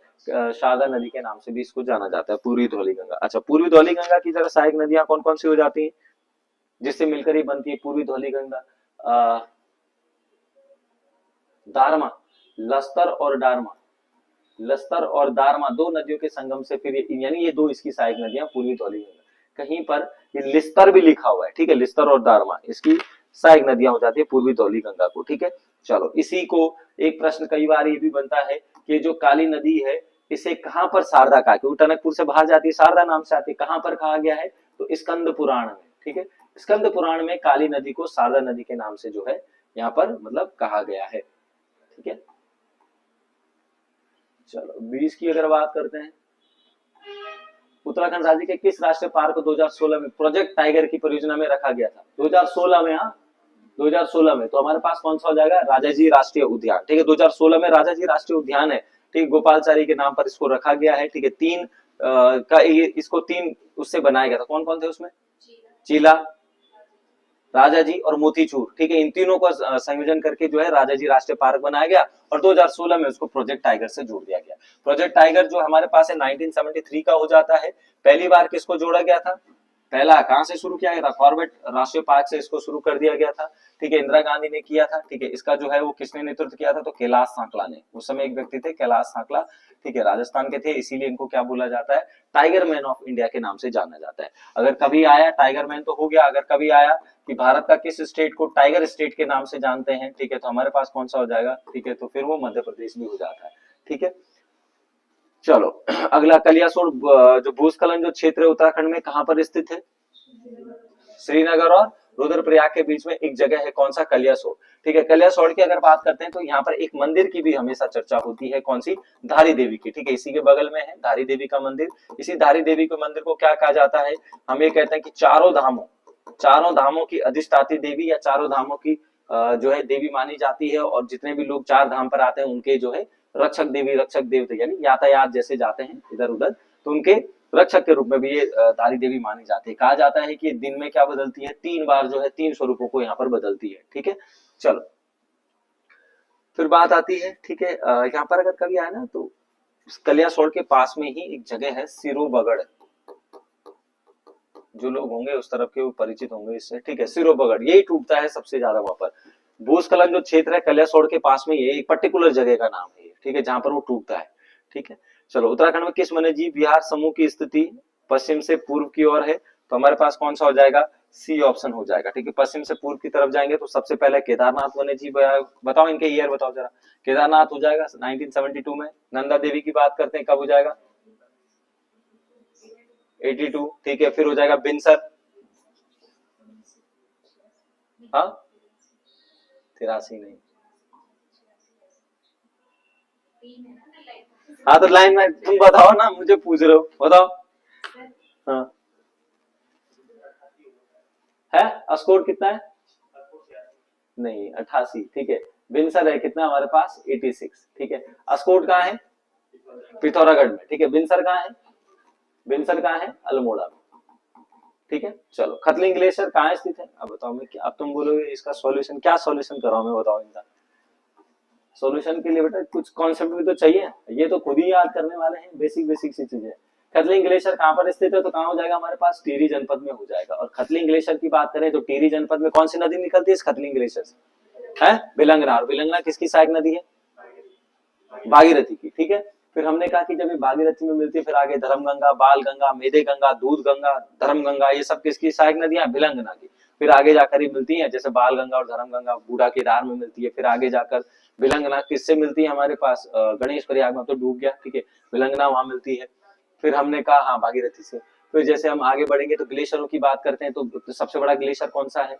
शारदा नदी के नाम से भी इसको जाना जाता है, पूर्वी धौली गंगा। अच्छा, पूर्वी धौली गंगा की जरा सहायक नदियां कौन कौन सी हो जाती है, जिससे मिलकर ही बनती है पूर्वी धौली गंगा, दारमा, लस्तर और डारमा, लस्तर और दारमा दो नदियों के संगम से फिर यानी ये दो इसकी सहायक नदियां पूर्वी धौली गंगा। कहीं पर ये लिस्तर भी लिखा हुआ है, ठीक है, लिस्तर और दारमा इसकी सहायक नदियां हो जाती है पूर्वी धौली गंगा को, ठीक है। चलो इसी को एक प्रश्न कई बार ये भी बनता है कि जो काली नदी है इसे कहां पर शारदा कहा, क्योंकि टनकपुर से बाहर जाती है, शारदा नाम से आती है, कहां पर कहा गया है, तो स्कंद पुराण में, ठीक है। स्कंद पुराण में काली नदी को शारदा नदी के नाम से जो है यहाँ पर मतलब कहा गया है, ठीक है। चलो 20 की अगर बात करते हैं, उत्तराखंड राज्य के किस राष्ट्रीय पार्क को 2016 में प्रोजेक्ट टाइगर की परियोजना में रखा गया था, 2016 में, हाँ 2016 में, तो हमारे पास कौन सा हो जाएगा, राजाजी राष्ट्रीय उद्यान, ठीक है। 2016 में राजाजी राष्ट्रीय उद्यान है, ठीक, गोपालचारी के नाम पर इसको रखा गया है, ठीक है। इसको तीन उससे बनाया गया था, कौन कौन थे उसमें, चीला, राजाजी और मोतीचूर, ठीक है। इन तीनों का संयोजन करके जो है राजाजी राष्ट्रीय पार्क बनाया गया और 2016 में उसको प्रोजेक्ट टाइगर से जोड़ दिया गया। प्रोजेक्ट टाइगर जो हमारे पास है 1973 का हो जाता है। पहली बार किसको जोड़ा गया था, पहला कहां से शुरू किया गया था, कॉर्बेट राष्ट्रीय पार्क से इसको शुरू कर दिया गया था, ठीक है। इंदिरा गांधी ने किया था, ठीक है। इसका जो है वो किसने नेतृत्व किया था, तो कैलाश सांकला ने, उस समय एक व्यक्ति थे कैलाश सांकला, ठीक है, राजस्थान के थे, इसीलिए इनको क्या बोला जाता है, टाइगर मैन ऑफ इंडिया के नाम से जाना जाता है। अगर कभी आया टाइगर मैन तो हो गया, अगर कभी आया कि भारत का किस स्टेट को टाइगर स्टेट के नाम से जानते हैं, ठीक है, तो हमारे पास कौन सा हो जाएगा, ठीक है, तो फिर वो मध्य प्रदेश भी हो जाता है, ठीक है। चलो अगला, कलियासोट जो भूस्खलन जो क्षेत्र है उत्तराखंड में कहां पर स्थित है, श्रीनगर और रुद्रप्रयाग के बीच में एक जगह है, कौन सा, कलियासोट, ठीक है। कलियासोट की अगर बात करते हैं तो यहाँ पर एक मंदिर की भी हमेशा चर्चा होती है, कौन सी, धारी देवी की, ठीक है, इसी के बगल में है धारी देवी का मंदिर। इसी धारी देवी के मंदिर को क्या कहा जाता है, हम ये कहते हैं कि चारों धामों की अधिष्ठात्री देवी या चारों धामों की जो है देवी मानी जाती है, और जितने भी लोग चार धाम पर आते हैं उनके जो है रक्षक देवी, रक्षक देवता, यानी यातायात जैसे जाते हैं इधर उधर, तो उनके रक्षक के रूप में भी ये धारी देवी मानी जाती है। कहा जाता है कि दिन में क्या बदलती है, 3 बार जो है 3 स्वरूपों को यहाँ पर बदलती है, ठीक है। चलो फिर बात आती है, ठीक है, यहाँ पर अगर कभी आए ना तो कलियासोट के पास में ही एक जगह है सिरोबगढ़, जो लोग होंगे उस तरफ के वो परिचित होंगे इससे, ठीक है। सिरोबगढ़ यही टूटता है सबसे ज्यादा वहां पर, भूस्खलन जो क्षेत्र है कलियासोट के पास में ये एक पर्टिकुलर जगह का नाम है, ठीक है, जहां पर वो टूटता है, ठीक है। चलो उत्तराखंड में किस वन्यजीव विहार समूह की स्थिति पश्चिम से पूर्व की ओर है, तो हमारे पास कौन सा हो जाएगा, सी ऑप्शन हो जाएगा, ठीक है। पश्चिम से पूर्व की तरफ जाएंगे तो सबसे पहले केदारनाथ वन्यजीव, बताओ इनके ईयर बताओ जरा। केदारनाथ हो जाएगा 1972 में। नंदा देवी की बात करते हैं, कब हो जाएगा, 82, ठीक है। फिर हो जाएगा बिनसर, हाँ 83 नहीं, हाँ तो लाइन में तुम बताओ ना, मुझे पूछ रहे हो, बताओ, हाँ है अस्कोट कितना है? नहीं 88, ठीक है। बिनसर है कितना हमारे पास? 86, ठीक है। अस्कोट कहाँ है? पिथौरागढ़ में, ठीक है। बिनसर कहाँ है? बिनसर कहाँ है? अल्मोड़ा में, ठीक है। चलो खतलिंग ग्लेशियर कहाँ स्थित है? अब बताओ, मैं क्या, अब तुम बोलोगे इसका सॉल्यूशन, क्या सॉल्यूशन कराऊं मैं, बताओ इनका सॉल्यूशन के लिए बेटा कुछ कॉन्सेप्ट भी तो चाहिए, ये तो खुद ही याद करने वाले हैं, बेसिक बेसिक सी चीजें। खतलिंग ग्लेशियर कहाँ पर स्थित है? तो कहाँ हो जाएगा हमारे पास? टिहरी जनपद में हो जाएगा। और खतलिंग ग्लेशियर की बात करें तो टिहरी जनपद में कौन सी नदी निकलती है इस खतलिंग ग्लेशियर से? है बिलंगना। और बिलंगना किसकी सहायक नदी है? भागीरथी की, ठीक है। फिर हमने कहा कि जब ये भागीरथी में मिलती है, फिर आगे धर्मगंगा, बाल गंगा, मेदे गंगा, दूध गंगा, धर्म गंगा, ये सब किसकी सहायक नदियां? बिलंगना की। फिर आगे जाकर ये मिलती है, जैसे बाल गंगा और धर्म गंगा बूढ़ा केदार में मिलती है। फिर आगे जाकर बिलंगना किससे मिलती है हमारे पास? गणेश प्रयाग में तो डूब गया, ठीक है। बिलंगना वहां मिलती है। फिर हमने कहा हाँ भागीरथी से। फिर जैसे हम आगे बढ़ेंगे तो ग्लेशियरों की बात करते हैं, तो सबसे बड़ा ग्लेशियर कौन सा है?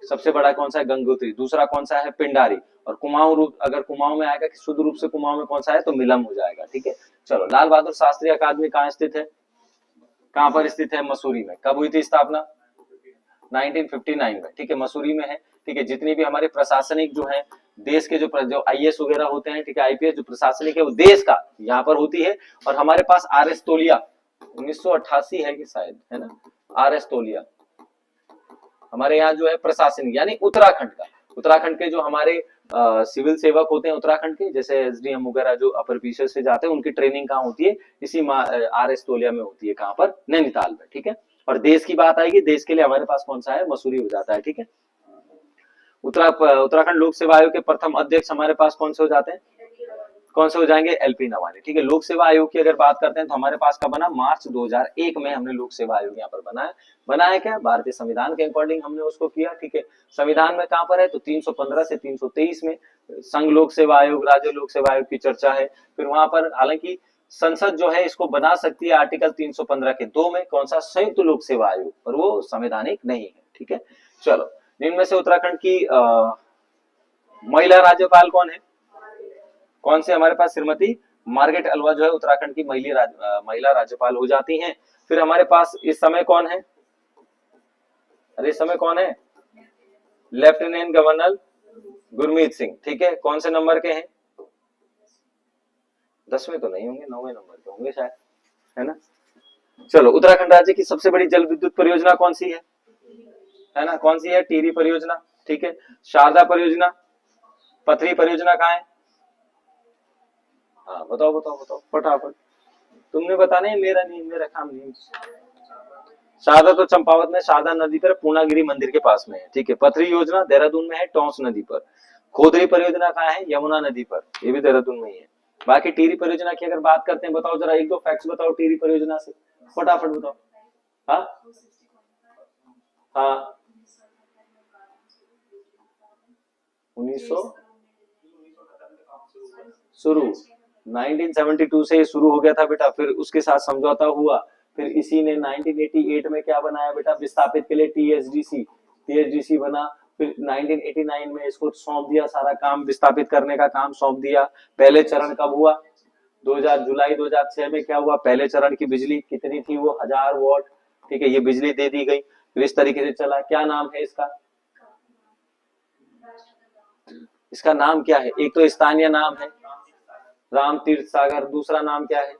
सबसे बड़ा कौन सा है? गंगोत्री। दूसरा कौन सा है? पिंडारी। और कुमाऊं रूप, अगर कुमाऊं में आएगा कि शुद्ध रूप से कुमाऊं में कौन सा है? तो मिलम हो जाएगा, ठीक है। चलो लाल बहादुर शास्त्री अकादमी कहाँ स्थित है? कहाँ पर स्थित है? मसूरी में। कब हुई थी स्थापना? 1959 में, ठीक है। मसूरी में है, ठीक है। जितनी भी हमारे प्रशासनिक जो है देश के जो आईएएस वगैरह होते हैं, ठीक है, आईपीएस जो प्रशासनिक है वो देश का यहाँ पर होती है। और हमारे पास आर एस तोलिया 1988 है कि शायद, है ना, आर एस तोलिया हमारे यहाँ जो है प्रशासनिक, यानी उत्तराखंड का, उत्तराखंड के जो हमारे सिविल सेवक होते हैं उत्तराखंड के, जैसे एसडीएम वगैरह जो अपर ऑफिसर से जाते हैं, उनकी ट्रेनिंग कहाँ होती है? इसी आर एस तोलिया में होती है। कहाँ पर? नैनीताल में, ठीक है। और देश की बात आएगी, देश के लिए हमारे पास कौन सा है? मसूरी हो जाता है, ठीक है। उत्तराखंड लोक सेवा आयोग के प्रथम अध्यक्ष हमारे पास कौन से हो जाते हैं? कौन से हो जाएंगे? एलपी नवानी, ठीक है। लोक सेवा आयोग की अगर बात करते हैं तो हमारे पास कब बना? मार्च 2001 में हमने लोक सेवा आयोग यहाँ पर बनाया। बनाया क्या? भारतीय संविधान के अकॉर्डिंग हमने उसको किया, ठीक है। संविधान में कहाँ पर है? तो 315 से 323 में संघ लोक सेवा आयोग, राज्य लोक सेवा आयोग की चर्चा है। फिर वहां पर हालांकि संसद जो है इसको बना सकती है आर्टिकल 315 के 2 में, कौन सा? संयुक्त लोक सेवा आयोग, और वो संवैधानिक नहीं है, ठीक है। चलो जिनमें से उत्तराखंड की महिला राज्यपाल कौन है? कौन से हमारे पास? श्रीमती मार्गरेट अल्वा जो है उत्तराखंड की महिला राज्यपाल हो जाती हैं। फिर हमारे पास इस समय कौन है? अरे इस समय कौन है? लेफ्टिनेंट गवर्नर गुरमीत सिंह, ठीक है। कौन से नंबर के हैं? 10वें तो नहीं होंगे, 9वें नंबर के होंगे शायद, है ना। चलो उत्तराखंड राज्य की सबसे बड़ी जल विद्युत परियोजना कौन सी है ना? कौन सी है? टिहरी परियोजना, ठीक है। शारदा परियोजना, पथरी परियोजना कहाँ है? हाँ बताओ बताओ बताओ फटाफट, तुमने बताना है, मेरा नहीं, मेरा काम नहीं। शारदा तो चंपावत में, शारदा नदी पर पूर्णागिरी मंदिर के पास में है, ठीक है। पथरी योजना देहरादून में है, टोंस नदी पर। खोदरी परियोजना कहाँ है? यमुना नदी पर, ये भी देहरादून में ही है। बाकी टिहरी परियोजना की अगर बात करते हैं, बताओ जरा एक दो फैक्ट्स बताओ टिहरी परियोजना से, फटाफट बताओ। हाँ हाँ 1900 शुरू 1972 से शुरू हो गया था बेटा, फिर उसके साथ समझौता हुआ। फिर इसी ने 1988 में क्या बनाया बेटा? विस्थापित के लिए टीएसडीसी, टीएसडीसी बना। फिर 1989 में इसको सौंप दिया, सारा काम विस्थापित करने का काम सौंप दिया। पहले चरण कब हुआ? 2000 जुलाई 2006 में क्या हुआ? पहले चरण की बिजली कितनी थी? वो 1000 वॉट, ठीक है। ये बिजली दे दी गई। फिर इस तरीके से चला। क्या नाम है इसका? इसका नाम क्या है? एक तो स्थानीय नाम है राम तीर्थ सागर, दूसरा नाम क्या है?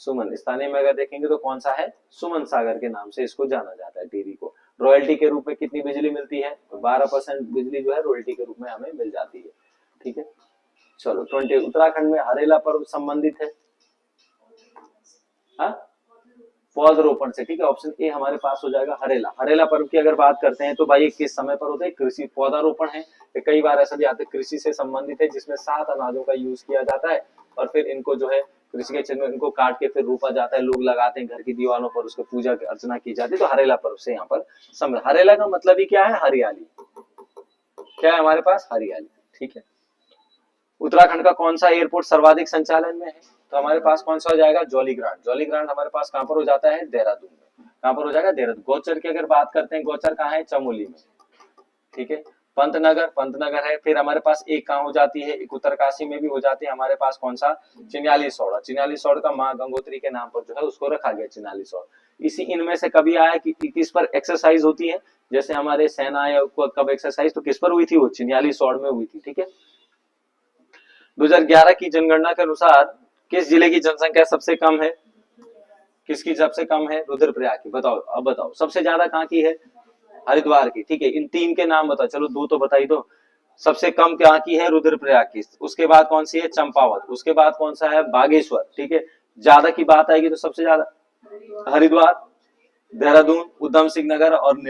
सुमन। स्थानीय में अगर देखेंगे तो कौन सा है? सुमन सागर के नाम से इसको जाना जाता है टिहरी को। रॉयल्टी के रूप में कितनी बिजली मिलती है? तो 12% बिजली जो है रॉयल्टी के रूप में हमें मिल जाती है, ठीक है। चलो 20 उत्तराखंड में हरेला पर्व संबंधित है, हाँ पौधरोपण से, ठीक है। ऑप्शन ए हमारे पास हो जाएगा हरेला। हरेला पर्व की अगर बात करते हैं तो भाई ये किस समय पर होता है? कृषि पौधारोपण है। कई बार ऐसा भी आता है कृषि से संबंधित है, जिसमें 7 अनाजों का यूज किया जाता है और फिर इनको जो है कृषि के क्षेत्र में इनको काट के फिर रोपा जाता है, लोग लगाते हैं घर की दीवारों पर, उसको पूजा अर्चना की जाती है। तो हरेला पर्व से यहाँ पर समय, हरेला का मतलब ही क्या है? हरियाली। क्या है हमारे पास? हरियाली, ठीक है। उत्तराखंड का कौन सा एयरपोर्ट सर्वाधिक संचालन में है? तो हमारे पास कौन सा हो जाएगा? जौलीग्रांट। जौलीग्रांट हमारे पास कहां पर हो जाता है? देहरादून में। कहां पर हो जाएगा? देहरादून। गोचर की अगर बात करते हैं, गोचर कहाँ है? चमोली में, ठीक है। पंतनगर, पंतनगर है। फिर हमारे पास एक कहाँ हो जाती है? एक उत्तरकाशी में भी हो जाती है हमारे पास, कौन सा? चिन्याली सौड़ा। चिन्याली सौड़ का माँ गंगोत्री के नाम पर जो है उसको रखा गया चिन्याली सौड़। इसी इनमें से कभी आया कि किस पर एक्सरसाइज होती है, जैसे हमारे सेना या कब एक्सरसाइज तो किस पर हुई थी, वो चिन्यालीसौड़ में हुई थी। ठीक है, 2011 की जनगणना के अनुसार किस जिले की जनसंख्या सबसे कम है, किसकी सबसे कम है, रुद्रप्रयाग की। बताओ, अब बताओ सबसे ज्यादा कहाँ की है, हरिद्वार की। ठीक है, इन तीन के नाम बताओ, चलो दो तो बताई दो। सबसे कम कहाँ की है, रुद्रप्रयाग की। उसके बाद कौन सी है, चंपावत। उसके बाद कौन सा है, बागेश्वर। ठीक है, ज्यादा की बात आएगी तो सबसे ज्यादा हरिद्वार, देहरादून, उधम सिंह नगर और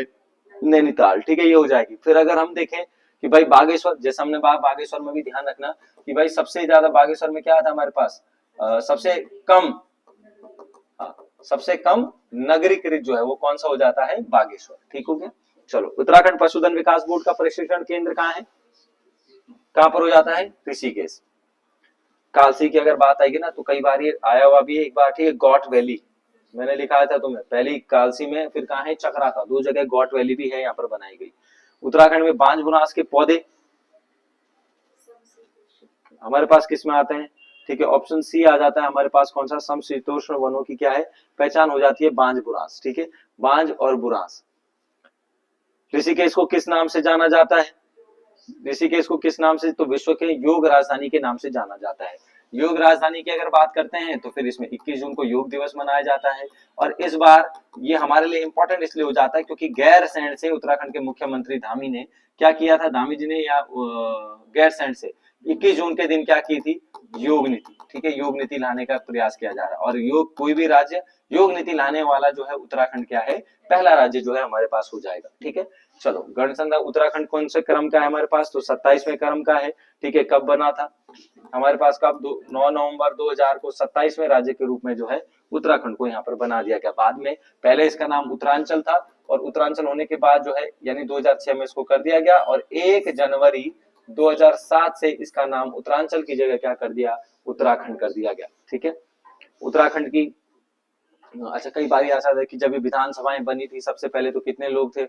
नैनीताल। ठीक है, ये हो जाएगी। फिर अगर हम देखें कि भाई बागेश्वर, जैसे हमने बागेश्वर में भी ध्यान रखना कि भाई सबसे ज्यादा बागेश्वर में क्या था हमारे पास, सबसे कम, हाँ, सबसे कम नगरीकृत जो है वो कौन सा हो जाता है, बागेश्वर। ठीक हो गया। चलो, उत्तराखंड पशुधन विकास बोर्ड का प्रशिक्षण केंद्र कहाँ है, कहाँ पर हो जाता है, ऋषिकेश। कालसी की अगर बात आएगी ना तो कई बार ये आया हुआ भी है। एक बार ठीक है, गॉट वैली मैंने लिखा था तुम्हें, पहली कालसी में, फिर कहाँ है, चक्रा था। दो जगह गॉट वैली भी है यहाँ पर बनाई गई। उत्तराखंड में बांज बुनास के पौधे हमारे पास किस में आते हैं, ठीक है, ऑप्शन सी आ जाता है हमारे पास, कौन सा, समशीतोष्ण वनों की क्या है, पहचान हो जाती है, बांज बुरांस। ठीक है, बांज और बुरांस। ऋषिकेश को किस नाम से जाना जाता है, ऋषिकेश को किस नाम से, तो विश्व के योग राजधानी के नाम से जाना जाता है। योग राजधानी की अगर बात करते हैं तो फिर इसमें 21 जून को योग दिवस मनाया जाता है। और इस बार ये हमारे लिए इंपॉर्टेंट इसलिए हो जाता है क्योंकि गैरसैंण से उत्तराखंड के मुख्यमंत्री धामी ने क्या किया था, धामी जी ने या गैरसैंण से 21 जून के दिन क्या की थी, योग नीति। ठीक है, योग नीति लाने का प्रयास किया जा रहा है। और योग कोई भी राज्य योग नीति लाने वाला जो है उत्तराखंड क्या है, पहला राज्य जो है हमारे पास हो जाएगा। ठीक है, चलो, गणतंत्र उत्तराखंड कौन से क्रम का है हमारे पास, तो 27वें क्रम का है। ठीक है, कब बना था हमारे पास, कब, 9 नवंबर 2000 को 27वें राज्य के रूप में जो है उत्तराखंड को यहाँ पर बना दिया गया। बाद में पहले इसका नाम उत्तरांचल था और उत्तरांचल होने के बाद जो है यानी 2006 में इसको कर दिया गया और 1 जनवरी 2007 से इसका नाम उत्तरांचल की जगह क्या कर दिया, उत्तराखंड कर दिया गया। ठीक है, उत्तराखंड की, अच्छा, कई बार ऐसा था कि जब विधानसभाएं बनी थी सबसे पहले तो कितने लोग थे,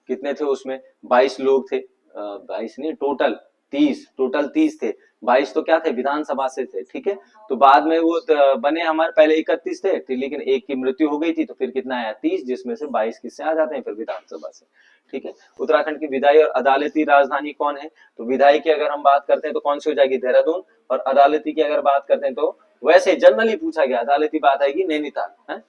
कितने थे उसमें, 22 लोग थे, 22 नहीं, टोटल 30 थे। 22 तो क्या थे, विधानसभा से थे। ठीक है, तो बाद में वो बने हमारे, पहले 31 थे, लेकिन एक की मृत्यु हो गई थी तो फिर कितना आया, 30, जिसमें से 22 किससे आ जाते हैं, फिर विधानसभा से। ठीक है, उत्तराखंड की विधायी और अदालती राजधानी कौन है, तो विधायी की अगर हम बात करते हैं तो कौन सी हो जाएगी, देहरादून। और अदालती की अगर बात करते हैं तो वैसे जनरली पूछा गया, अदालती बात आएगी नैनीताल है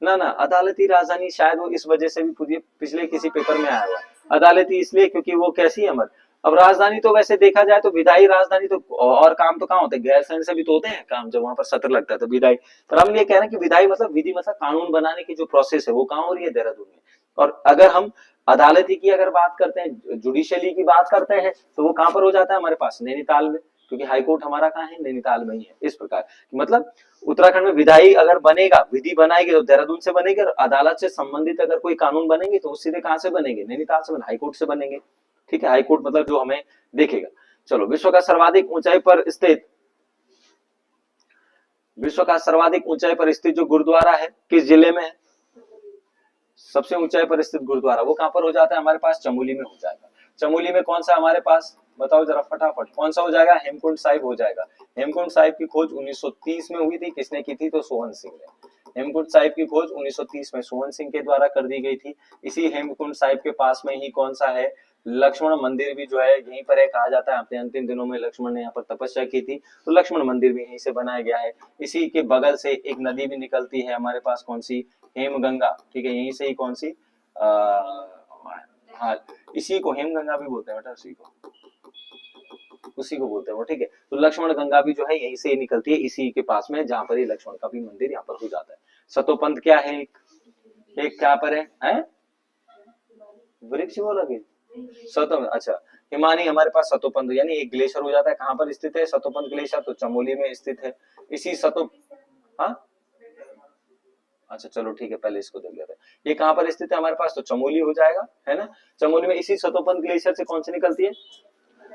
ना। ना, अदालती राजधानी शायद वो इस वजह से भी पिछले किसी पेपर में आया हुआ है, अदालती इसलिए क्योंकि वो कैसी है अमर। अब राजधानी तो वैसे देखा जाए तो विधायी राजधानी तो, और काम तो कहाँ होते हैं, गैरसैंण से भी तो होते हैं काम, जब वहां पर सत्र लगता है तो विधायी। पर हम ये कह रहे हैं कि विधायी मतलब विधि, मतलब कानून बनाने की जो प्रोसेस है वो कहाँ हो रही है, देहरादून में। और अगर हम अदालती की अगर बात करते हैं, जुडिशियली की बात करते हैं तो वो कहाँ पर हो जाता है हमारे पास, नैनीताल में, क्योंकि हाईकोर्ट हमारा कहाँ है, नैनीताल में ही है। इस प्रकार मतलब उत्तराखंड में विधायी अगर बनेगा, विधि बनाएगी तो देहरादून से बनेगी, और अदालत से संबंधित अगर कोई कानून बनेंगे तो सीधे कहां से बनेंगे, नैनीताल से, हाईकोर्ट से बनेंगे। ठीक है, हाईकोर्ट मतलब जो हमें देखेगा। चलो, विश्व का सर्वाधिक ऊंचाई पर स्थित, विश्व का सर्वाधिक ऊंचाई पर स्थित जो गुरुद्वारा है किस जिले में है, सबसे ऊंचाई पर स्थित गुरुद्वारा वो कहां पर हो जाता है हमारे पास, चमोली में हो जाएगा। चमोली में कौन सा हमारे पास, बताओ जरा फटाफट, कौन सा हो जाएगा, हेमकुंड साहिब हो जाएगा। हेमकुंड साहिब की खोज 1930 में हुई थी, किसने की थी, तो सोहन सिंह ने। हेमकुंड साहिब की खोज 1930 में सोहन सिंह के द्वारा कर दी गई थी। इसी हेमकुंड साहिब के पास में ही कौन सा है, लक्ष्मण मंदिर भी जो है यहीं पर है, कहा जाता है अपने अंतिम दिनों में लक्ष्मण ने यहाँ पर तपस्या की थी, तो लक्ष्मण मंदिर भी यहीं से बनाया गया है। इसी के बगल से एक नदी भी निकलती है हमारे पास, कौन सी, हेमगंगा। ठीक है, यहीं से ही कौन सी, हाँ, इसी को हेमगंगा भी बोलते हैं बेटा, उसी को बोलते हैं वो। ठीक है, तो लक्ष्मण गंगा भी जो है यहीं से ही निकलती है, इसी के पास में, जहां पर ये लक्ष्मण का भी मंदिर यहाँ पर हो जाता है। सतोपंथ क्या है, एक क्या पर है? वृक्ष बोला कि सतो, अच्छा, हिमानी हमारे पास सतोपंथ यानी एक ग्लेशियर हो जाता है, कहां पर स्थित है सतोपंथ ग्लेशियर, तो चमोली में स्थित है। इसी सतो, हाँ, अच्छा चलो ठीक है, पहले इसको देख लेते हैं, ये कहां पर स्थित है हमारे पास, तो चमोली हो जाएगा, है ना। चमोली में इसी सतोपंथ ग्लेशियर से कौन सी निकलती है,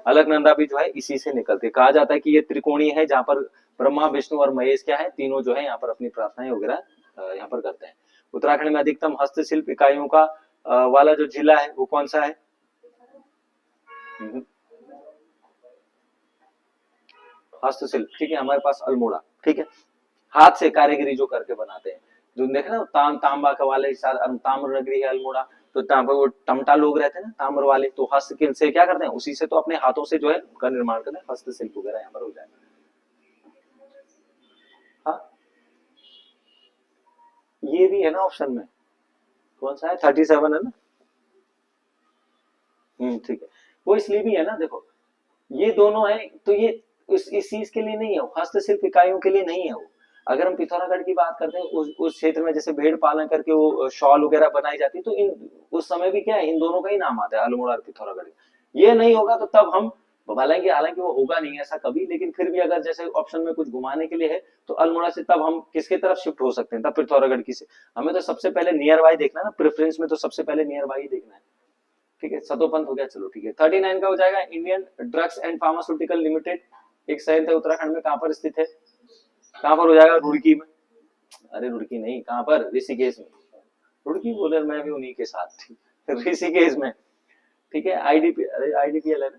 अलकनंदा भी जो है इसी से निकलती है। कहा जाता है कि ये त्रिकोणीय है, जहां पर ब्रह्मा विष्णु और महेश क्या है, तीनों जो है यहाँ पर अपनी प्रार्थनाएं वगैरह यहाँ पर करते हैं। उत्तराखंड में अधिकतम हस्तशिल्प इकाइयों का वाला जो जिला है वो कौन सा है, हस्तशिल्प, ठीक है, हमारे पास अल्मोड़ा। ठीक है, हाथ से कारीगरी जो करके बनाते हैं, जो देखे ना तांबा के वाले ताम्र नगरी है अल्मोड़ा, तो तांबा वो टमटा लोग रहते हैं ना ताम्र वाले, तो हस्तशिल्प से क्या करते हैं, उसी से तो अपने हाथों से जो है का निर्माण करते हैं, हस्तशिल्प वगैरह यहाँ पर हो जाएगा। हाँ ये भी है ना ऑप्शन में, कौन सा है 37 है ना। ठीक है, वो इसलिए भी है ना, देखो ये दोनों है, तो ये इस चीज के लिए नहीं है, हस्तशिल्प इकाइयों के लिए नहीं है वो। अगर हम पिथौरागढ़ की बात करते हैं, उस क्षेत्र में जैसे भेड़ पालन करके वो शॉल वगैरह बनाई जाती है, तो इन उस समय भी क्या है, इन दोनों का ही नाम आता है, अल्मोड़ा और पिथौरागढ़। ये नहीं होगा तो तब हम, हालांकि हालांकि वो होगा नहीं ऐसा कभी, लेकिन फिर भी अगर जैसे ऑप्शन में कुछ घुमाने के लिए है, तो अल्मोड़ा से तब हम किसके तरफ शिफ्ट हो सकते हैं, तब पिथौरागढ़ की से। हमें तो सबसे पहले नियर बाय देखना है ना, प्रेफरेंस में तो सबसे पहले नियर बाय ही देखना है। ठीक है, सतोपंथ हो गया, चलो ठीक है। 39 का हो जाएगा, Indian drugs and pharmaceutical limited एक संयंत्र उत्तराखंड में कहां पर स्थित है, कहां पर हो जाएगा, रुड़की में। अरे रुड़की नहीं, कहां पर, ऋषिकेश में। रुड़की बोले, मैं भी उन्हीं के साथ थी, ऋषिकेश में। ठीक है, आईडीपी, अरे आईडीपीएल है ना।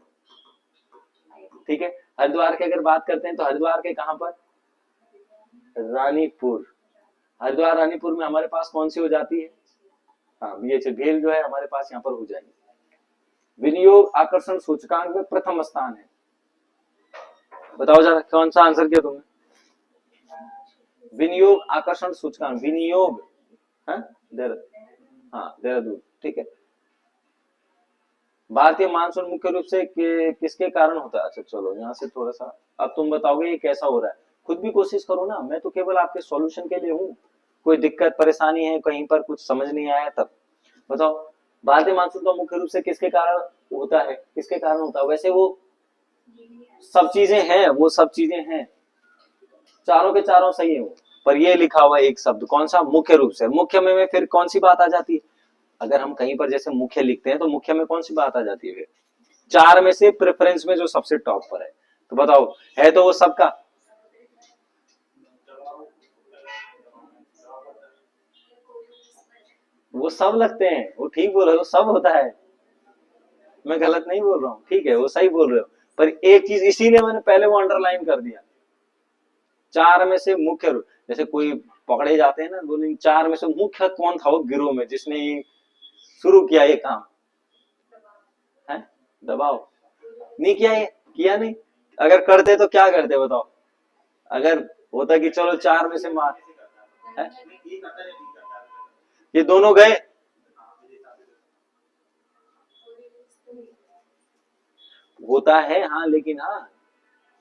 ठीक है, हरिद्वार की अगर बात करते हैं तो हरिद्वार के कहां पर, रानीपुर। हरिद्वार रानीपुर में हमारे पास कौन सी हो जाती है, हाँ ये भेल जो है हमारे पास यहाँ पर हो जाएगी। विनियोग आकर्षण सूचकांक में प्रथम स्थान है, बताओ जरा कौन सा आंसर किया तुमने। विनियोग आकर्षण सूचकांक, विनियोग, हाँ देहरादून। ठीक है, भारतीय मानसून मुख्य रूप से किसके कारण होता है, अच्छा चलो यहाँ से थोड़ा सा, अब तुम बताओगे ये कैसा हो रहा है, खुद भी कोशिश करो ना, मैं तो केवल आपके सॉल्यूशन के लिए हूँ। कोई दिक्कत परेशानी है, कहीं पर कुछ समझ नहीं आया तब बताओ। भारतीय मानसून तो मुख्य रूप से किसके कारण होता है, किसके कारण होता है, वैसे वो सब चीजें हैं, वो सब चीजें हैं, चारों के चारों सही है वो, पर ये लिखा हुआ है एक शब्द, कौन सा, मुख्य रूप से। मुख्य में फिर कौन सी बात आ जाती है, अगर हम कहीं पर जैसे मुख्य लिखते हैं तो मुख्य में कौन सी बात आ जाती है, चार में से प्रेफरेंस में जो सबसे टॉप पर है, तो बताओ है तो वो सबका, वो सब लगते हैं, वो ठीक बोल रहे हो, सब होता है, मैं गलत नहीं बोल रहा हूँ, ठीक है वो सही बोल रहे हो, पर एक चीज इसीलिए मैंने पहले वो अंडरलाइन कर दिया, चार में से मुख्य रूप, जैसे कोई पकड़े जाते हैं ना, बोले चार में से मुख्य कौन था वो गिरोह में जिसने शुरू किया ये काम है, दबाव नहीं किया, ये किया नहीं, अगर करते तो क्या करते बताओ, अगर होता कि चलो चार में से मार है? ये दोनों गए, होता है हाँ, लेकिन हाँ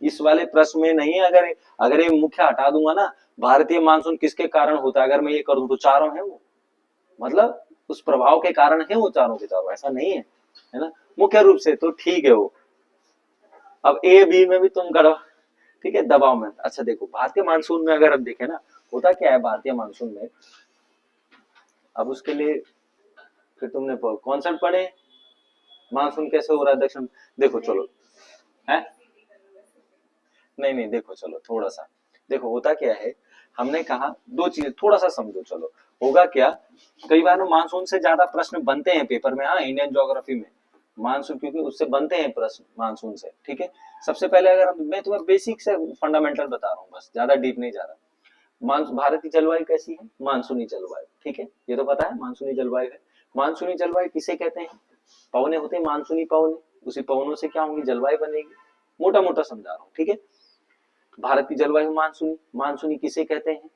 इस वाले प्रश्न में नहीं है, अगर अगर ये मुख्य हटा दूंगा ना, भारतीय मानसून किसके कारण होता है, अगर मैं ये कर दूं तो चारों है वो, मतलब उस प्रभाव के कारण है वो चारों के चारों, ऐसा नहीं है ना, मुख्य रूप से तो ठीक है वो। अब ए बी में भी तुम गड़बड़, ठीक है दबाव में। अच्छा देखो भारतीय मानसून में अगर हम देखें ना, होता क्या है भारतीय मानसून में, अब उसके लिए फिर तुमने कॉन्सेप्ट पढ़े, मानसून कैसे हो रहा है दक्षिण, देखो चलो है, नहीं नहीं देखो चलो थोड़ा सा, देखो होता क्या है, हमने कहा दो चीजें थोड़ा सा समझो, चलो होगा क्या, कई बार मानसून से ज्यादा प्रश्न बनते हैं पेपर में, हाँ इंडियन ज्योग्राफी में मानसून, क्योंकि उससे बनते हैं प्रश्न मानसून से। ठीक है, सबसे पहले अगर मैं तुम्हें बेसिक से फंडामेंटल बता रहा हूँ, बस ज्यादा डीप नहीं जा रहा। भारत की जलवायु कैसी है, मानसूनी जलवायु, ठीक है ये तो पता है मानसूनी जलवायु है। मानसूनी जलवायु किसे कहते हैं, पवने होते हैं मानसूनी पवने, उसी पवनों से क्या होंगी, जलवायु बनेगी, मोटा मोटा समझा रहा हूँ। ठीक है, भारत की जलवायु मानसूनी, मानसूनी किसे कहते हैं,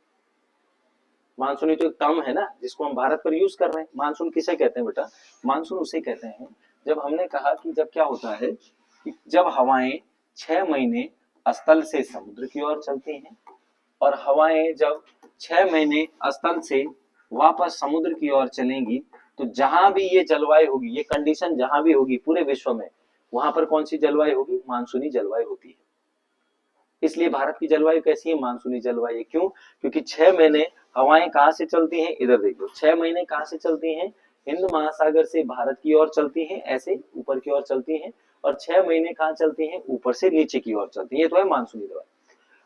मानसूनी तो एक टर्म है ना जिसको हम भारत पर यूज कर रहे हैं, मानसून किसे कहते हैं बेटा, मानसून उसे कहते हैं जब हमने कहा कि जब क्या होता है कि जब हवाएं 6 महीने स्थल से समुद्र की ओर चलती हैं, और हवाएं जब 6 महीने स्थल से वापस समुद्र की ओर चलेंगी, तो जहां भी ये जलवायु होगी, ये कंडीशन जहां भी होगी पूरे विश्व में, वहां पर कौन सी जलवायु होगी, मानसूनी जलवायु होती है। इसलिए भारत की जलवायु कैसी है, मानसूनी जलवायु। क्यों, क्योंकि 6 महीने हवाएं कहां से चलती हैं, इधर देखो 6 महीने कहां से चलती हैं, हिंद महासागर से भारत की ओर चलती हैं, ऐसे ऊपर की ओर चलती हैं, और 6 महीने कहां चलती हैं, ऊपर से नीचे की ओर चलती है, ये तो है मानसूनी जलवायु।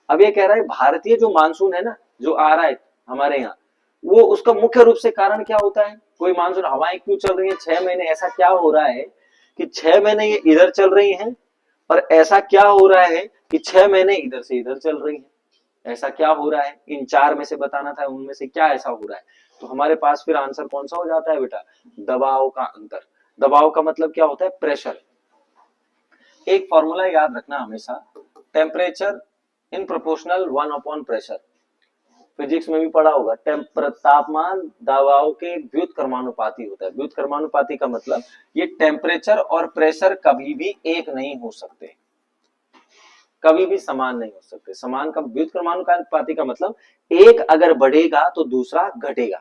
अब ये कह रहा है भारतीय जो मानसून है ना, जो आ रहा है हमारे यहाँ, वो उसका मुख्य रूप से कारण क्या होता है, कोई मानसून हवाएं क्यों चल रही है 6 महीने, ऐसा क्या हो रहा है कि 6 महीने ये इधर चल रही हैं, और ऐसा क्या हो रहा है कि 6 महीने इधर से इधर चल रही है, ऐसा क्या हो रहा है, इन चार में से बताना था, उनमें से क्या ऐसा हो रहा है। तो हमारे पास फिर आंसर कौन सा हो जाता है बेटा, दबाव का अंतर। दबाव का मतलब क्या होता है, प्रेशर। एक फॉर्मूला याद रखना हमेशा, temperature in proportional one upon pressure. Physics में भी पढ़ा होगा, तापमान दबाव के व्युत्क्रमानुपाती होता है। व्युत्क्रमानुपाती का मतलब ये टेम्परेचर और प्रेशर कभी भी एक नहीं हो सकते, कभी भी समान नहीं हो सकते। समान का व्युत्क्रमानुपाती का मतलब एक अगर बढ़ेगा तो दूसरा घटेगा।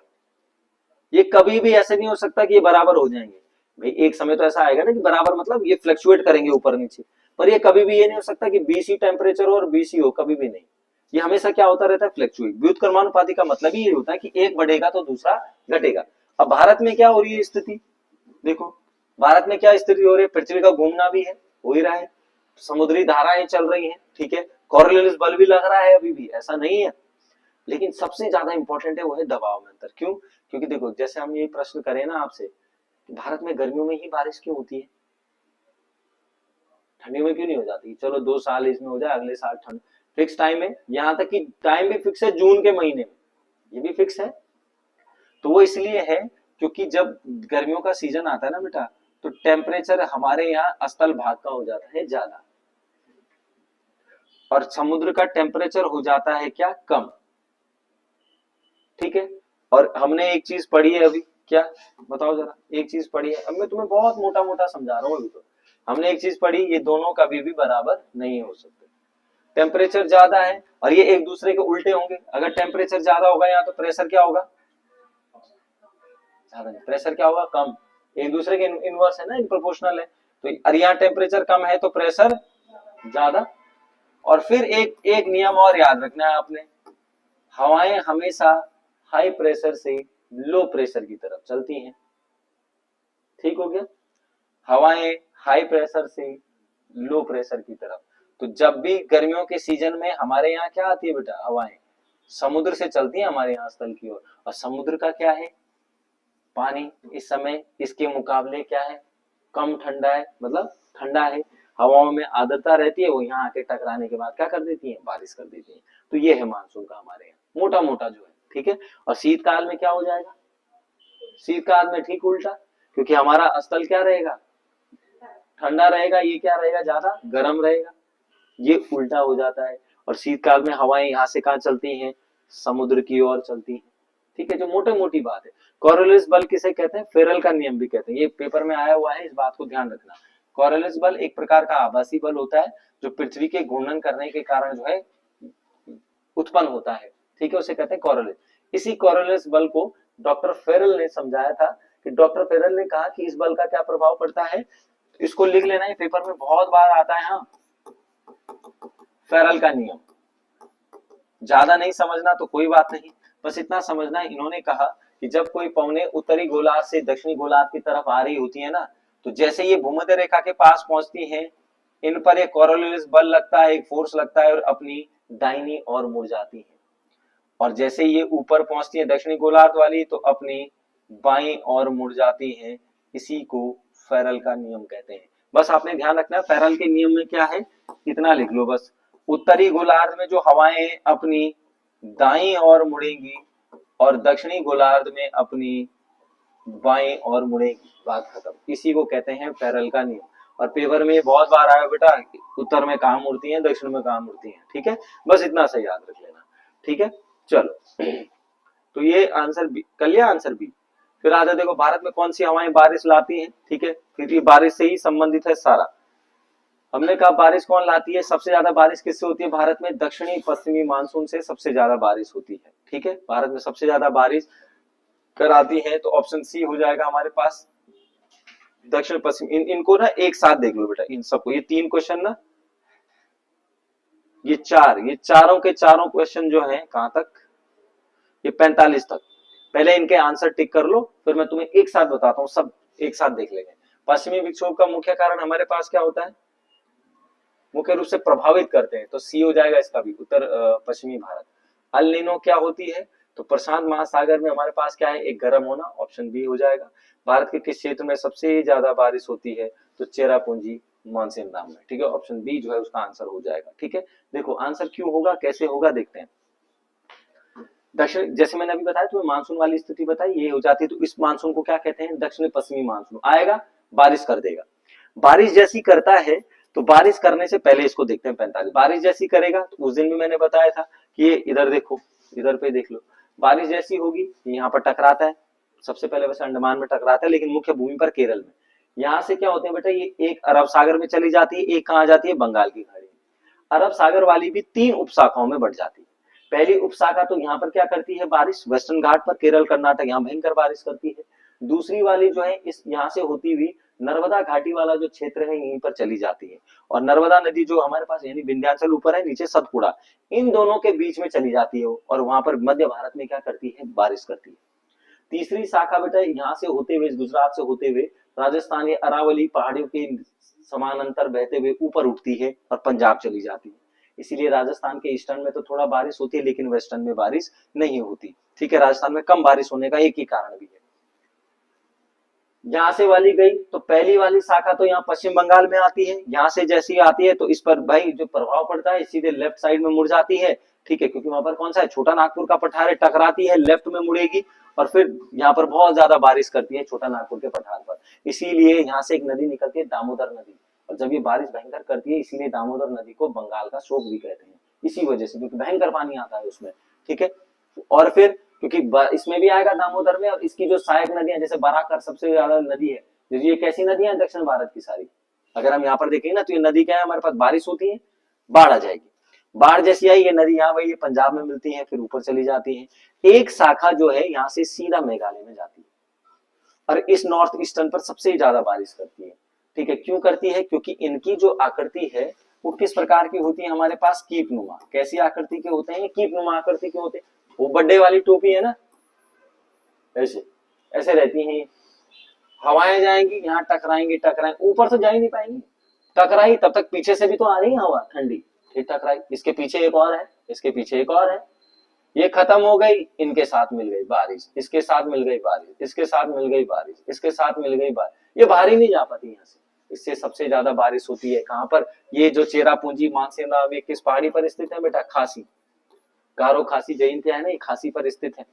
ये कभी भी ऐसे नहीं हो सकता कि ये बराबर हो जाएंगे। भाई एक समय तो ऐसा आएगा ना कि बराबर मतलब ये फ्लक्चुएट करेंगे ऊपर नीचे, पर ये कभी भी ये नहीं हो सकता कि बीसी टेम्परेचर हो और बीसी हो, कभी भी नहीं। ये हमेशा क्या होता रहता है, फ्लक्चुएट। व्युत्क्रमानुपाती का मतलब ही ये होता है कि एक बढ़ेगा तो दूसरा घटेगा। अब भारत में क्या हो रही है स्थिति, देखो भारत में क्या स्थिति हो रही है, पृथ्वी का घूमना भी है, हो ही रहा है, समुद्री धाराएं चल रही हैं, ठीक है, कॉरियोलिस बल भी लग रहा है अभी भी, ऐसा नहीं है। लेकिन सबसे ज्यादा इंपॉर्टेंट है वो है दबाव में अंतर। क्यों, क्योंकि देखो जैसे हम ये प्रश्न करें ना आपसे, भारत में गर्मियों में ही बारिश क्यों होती है, ठंडियों में क्यों नहीं हो जाती। चलो 2 साल इसमें हो जाए, अगले साल ठंड, फिक्स टाइम है, यहाँ तक कि टाइम भी फिक्स है, जून के महीने में, ये भी फिक्स है। तो वो इसलिए है क्योंकि जब गर्मियों का सीजन आता है ना बेटा, तो टेम्परेचर हमारे यहाँ स्थल भाग का हो जाता है ज्यादा, और समुद्र का टेम्परेचर हो जाता है क्या, कम, ठीक है। और हमने एक चीज पढ़ी है अभी, क्या बताओ जरा, एक चीज पढ़ी है, अब मैं तुम्हें बहुत मोटा मोटा समझा रहा हूँ अभी। तो हमने एक चीज पढ़ी, ये दोनों कभी भी बराबर नहीं हो सकते। टेम्परेचर ज्यादा है और ये एक दूसरे के उल्टे होंगे। अगर टेम्परेचर ज्यादा होगा यहाँ तो प्रेशर क्या होगा, ज्यादा नहीं, प्रेशर क्या होगा, कम। एक दूसरे के इनवर्स है ना, प्रोपोर्शनल है। तो यहाँ टेम्परेचर कम है तो प्रेशर ज्यादा। और फिर एक एक नियम और याद रखना है आपने, हवाएं हमेशा हाई प्रेशर से लो प्रेशर की तरफ चलती हैं, ठीक हो गया। हवाएं हाई प्रेशर से लो प्रेशर की तरफ। तो जब भी गर्मियों के सीजन में हमारे यहाँ क्या आती है बेटा, हवाएं समुद्र से चलती है हमारे यहाँ स्थल की ओर, और समुद्र का क्या है, पानी इस समय इसके मुकाबले क्या है, कम ठंडा है, मतलब ठंडा है, हवाओं में आर्द्रता रहती है, वो यहाँ आके टकराने के बाद क्या कर देती है, बारिश कर देती है। तो ये है मानसून का हमारे यहाँ मोटा मोटा जो है, ठीक है। और शीतकाल में क्या हो जाएगा, शीतकाल में ठीक उल्टा, क्योंकि हमारा स्थल क्या रहेगा, ठंडा रहेगा, ये क्या रहेगा, ज्यादा गर्म रहेगा, ये उल्टा हो जाता है। और शीतकाल में हवाएं यहाँ से कहाँ चलती हैं, समुद्र की ओर चलती हैं, ठीक है। जो मोटे मोटी बात है, कोरियोलिस बल किसे कहते हैं, फेरल का नियम भी कहते हैं, ये पेपर में आया हुआ है, इस बात को ध्यान रखना। कोरियोलिस बल एक प्रकार का आभासी बल होता है जो पृथ्वी के घूर्णन करने के कारण जो है उत्पन्न होता है, ठीक है, उसे कहते हैं कोरियोलिस। इसी कोरियोलिस बल को डॉक्टर फेरल ने समझाया था, कि डॉक्टर फेरल ने कहा कि इस बल का क्या प्रभाव पड़ता है, इसको लिख लेना, ये पेपर में बहुत बार आता है। हाँ, फेरल का नियम ज्यादा नहीं समझना तो कोई बात नहीं, बस इतना समझना है, इन्होंने कहा कि जब कोई पवने उत्तरी गोलार्ध से दक्षिणी गोलार्ध की तरफ आ रही होती है ना, तो जैसे ये भूमध्य रेखा के पास पहुंचती हैं, इन पर एक कोरियोलिस बल लगता है, एक फोर्स लगता है, और अपनी दाहिनी ओर मुड़ जाती है। और जैसे ये ऊपर पहुंचती है दक्षिणी गोलार्ध वाली, तो अपनी बाईं ओर मुड़ जाती है। इसी को फेरल का नियम कहते हैं। बस आपने ध्यान रखना, फेरल के नियम में क्या है, इतना लिख लो बस, उत्तरी गोलार्ध में जो हवाएं अपनी दाईं ओर मुड़ेंगी और दक्षिणी गोलार्ध में अपनी बाएं ओर मुड़ेगी, बात खत्म। इसी को कहते हैं फेरल का नियम। और पेपर में बहुत बार आया बेटा, उत्तर में कहां मुड़ती है, दक्षिण में कहां मुड़ती है, ठीक है, बस इतना सा याद रख लेना, ठीक है। चलो, तो ये आंसर बी कर लिया, आंसर बी। फिर आगे देखो, भारत में कौन सी हवाएं बारिश लाती हैं, ठीक है, क्योंकि बारिश से ही संबंधित है सारा। हमने कहा बारिश कौन लाती है, सबसे ज्यादा बारिश किससे होती है भारत में, दक्षिणी पश्चिमी मानसून से सबसे ज्यादा बारिश होती है, ठीक है। भारत में सबसे ज्यादा बारिश कराती है, तो ऑप्शन सी हो जाएगा हमारे पास, दक्षिण पश्चिम। इनको ना एक साथ देख लो बेटा, इन सबको, ये 3 क्वेश्चन ना, ये चारों के चारों क्वेश्चन जो है कहां तक, ये 45 तक। पहले इनके आंसर टिक कर लो, फिर मैं तुम्हें एक साथ बताता हूँ, सब एक साथ देख लेंगे। पश्चिमी विक्षोभ का मुख्य कारण हमारे पास क्या होता है, मुख्य रूप से प्रभावित करते हैं, तो सी हो जाएगा इसका भी, उत्तर पश्चिमी भारत। अल नीनो क्या होती है, तो प्रशांत महासागर में हमारे पास क्या है, एक गर्म होना, ऑप्शन बी हो जाएगा। भारत के किस क्षेत्र में सबसे ज्यादा बारिश होती है, तो चेरापूंजी मानसीन राम में, ठीक है, ऑप्शन बी जो है उसका आंसर हो जाएगा, ठीक है। देखो आंसर क्यों होगा, कैसे होगा, देखते हैं। दक्षिण, जैसे मैंने अभी बताया तुम्हें मानसून वाली स्थिति बताई, ये हो जाती है तो इस मानसून को क्या कहते हैं, दक्षिणी पश्चिमी मानसून। आएगा, बारिश कर देगा। बारिश जैसी करता है तो बारिश करने से पहले इसको देखते हैं 45, बारिश जैसी करेगा तो उस दिन भी मैंने बताया था कि ये इधर देखो, इधर पे देख लो, बारिश जैसी होगी यहाँ पर टकराता है, सबसे पहले वैसे अंडमान में टकराता है लेकिन मुख्य भूमि पर केरल में। यहाँ से क्या होते हैं बेटा, ये एक अरब सागर में चली जाती है, एक कहाँ जाती है, बंगाल की खाड़ी में। अरब सागर वाली भी 3 उपशाखाओं में बढ़ जाती है। पहली उपशाखा तो यहाँ पर क्या करती है, बारिश वेस्टर्न घाट पर, केरल कर्नाटक यहाँ भयंकर बारिश करती है। दूसरी वाली जो है इस यहाँ से होती हुई नर्मदा घाटी वाला जो क्षेत्र है यहीं पर चली जाती है, और नर्मदा नदी जो हमारे पास यानी विंध्याचल ऊपर है, नीचे सतपुड़ा, इन दोनों के बीच में चली जाती है और वहां पर मध्य भारत में क्या करती है, बारिश करती है। तीसरी शाखा बेटा यहाँ से होते हुए, गुजरात से होते हुए राजस्थान या अरावली पहाड़ियों के समानांतर बहते हुए ऊपर उठती है और पंजाब चली जाती है। इसीलिए राजस्थान के ईस्टर्न में तो थोड़ा बारिश होती है लेकिन वेस्टर्न में बारिश नहीं होती। ठीक है, राजस्थान में कम बारिश होने का एक ही कारण भी है। यहां से वाली गई तो पहली वाली शाखा तो यहाँ पश्चिम बंगाल में आती है, यहाँ से जैसी आती है तो इस पर भाई जो प्रभाव पड़ता है सीधे लेफ्ट साइड में मुड़ जाती है। ठीक है, क्योंकि वहां पर कौन सा है, छोटा नागपुर का पठार है, टकराती है, लेफ्ट में मुड़ेगी और फिर यहाँ पर बहुत ज्यादा बारिश करती है छोटा नागपुर के पठार पर। इसीलिए यहाँ से एक नदी निकलती है, दामोदर नदी, और जब ये बारिश भयंकर करती है इसीलिए दामोदर नदी को बंगाल का शोक भी कहते हैं, इसी वजह से, क्योंकि भयंकर पानी आता है उसमें। ठीक है, और फिर क्योंकि इसमें भी आएगा दामोदर में, और इसकी जो सहायक नदियां जैसे बराकर सबसे ज्यादा नदी है, ये कैसी नदियां हैं, दक्षिण भारत की सारी। अगर हम यहाँ पर देखेंगे ना तो ये नदी क्या है, हमारे पास बारिश होती है, बाढ़ आ जाएगी, बाढ़ जैसी आई ये नदी यहाँ वही पंजाब में मिलती है, फिर ऊपर चली जाती है। एक शाखा जो है यहाँ से सीधा मेघालय में जाती है और इस नॉर्थ ईस्टर्न पर सबसे ज्यादा बारिश करती है। ठीक है, क्यों करती है, क्योंकि इनकी जो आकृति है वो किस प्रकार की होती है, हमारे पास कीप नुमा। कैसी आकृति के होते हैं, कीप नुमा आकृति के होते हैं। वो बड्डे वाली टोपी है ना, ऐसे ऐसे रहती हैं। हवाएं जाएंगी यहाँ, टकराएंगी, ऊपर तो जा ही नहीं पाएंगी, टकराई तब तक पीछे से भी तो आ रही है हवा ठंडी, फिर टकराई, इसके पीछे एक और है, इसके पीछे एक और है, ये खत्म हो गई, इनके साथ मिल गई बारिश, इसके साथ मिल गई बारिश, इसके साथ मिल गई बारिश, इसके साथ मिल गई बारिश, ये बाहर ही नहीं जा पाती यहाँ से। इससे सबसे ज्यादा बारिश होती है कहाँ पर, ये जो चेरापूंजी मानसेंद्रा में किस पहाड़ी पर स्थित है बेटा, खासी, गारो खासी जयंतिया है ना, ये खासी पर स्थित है।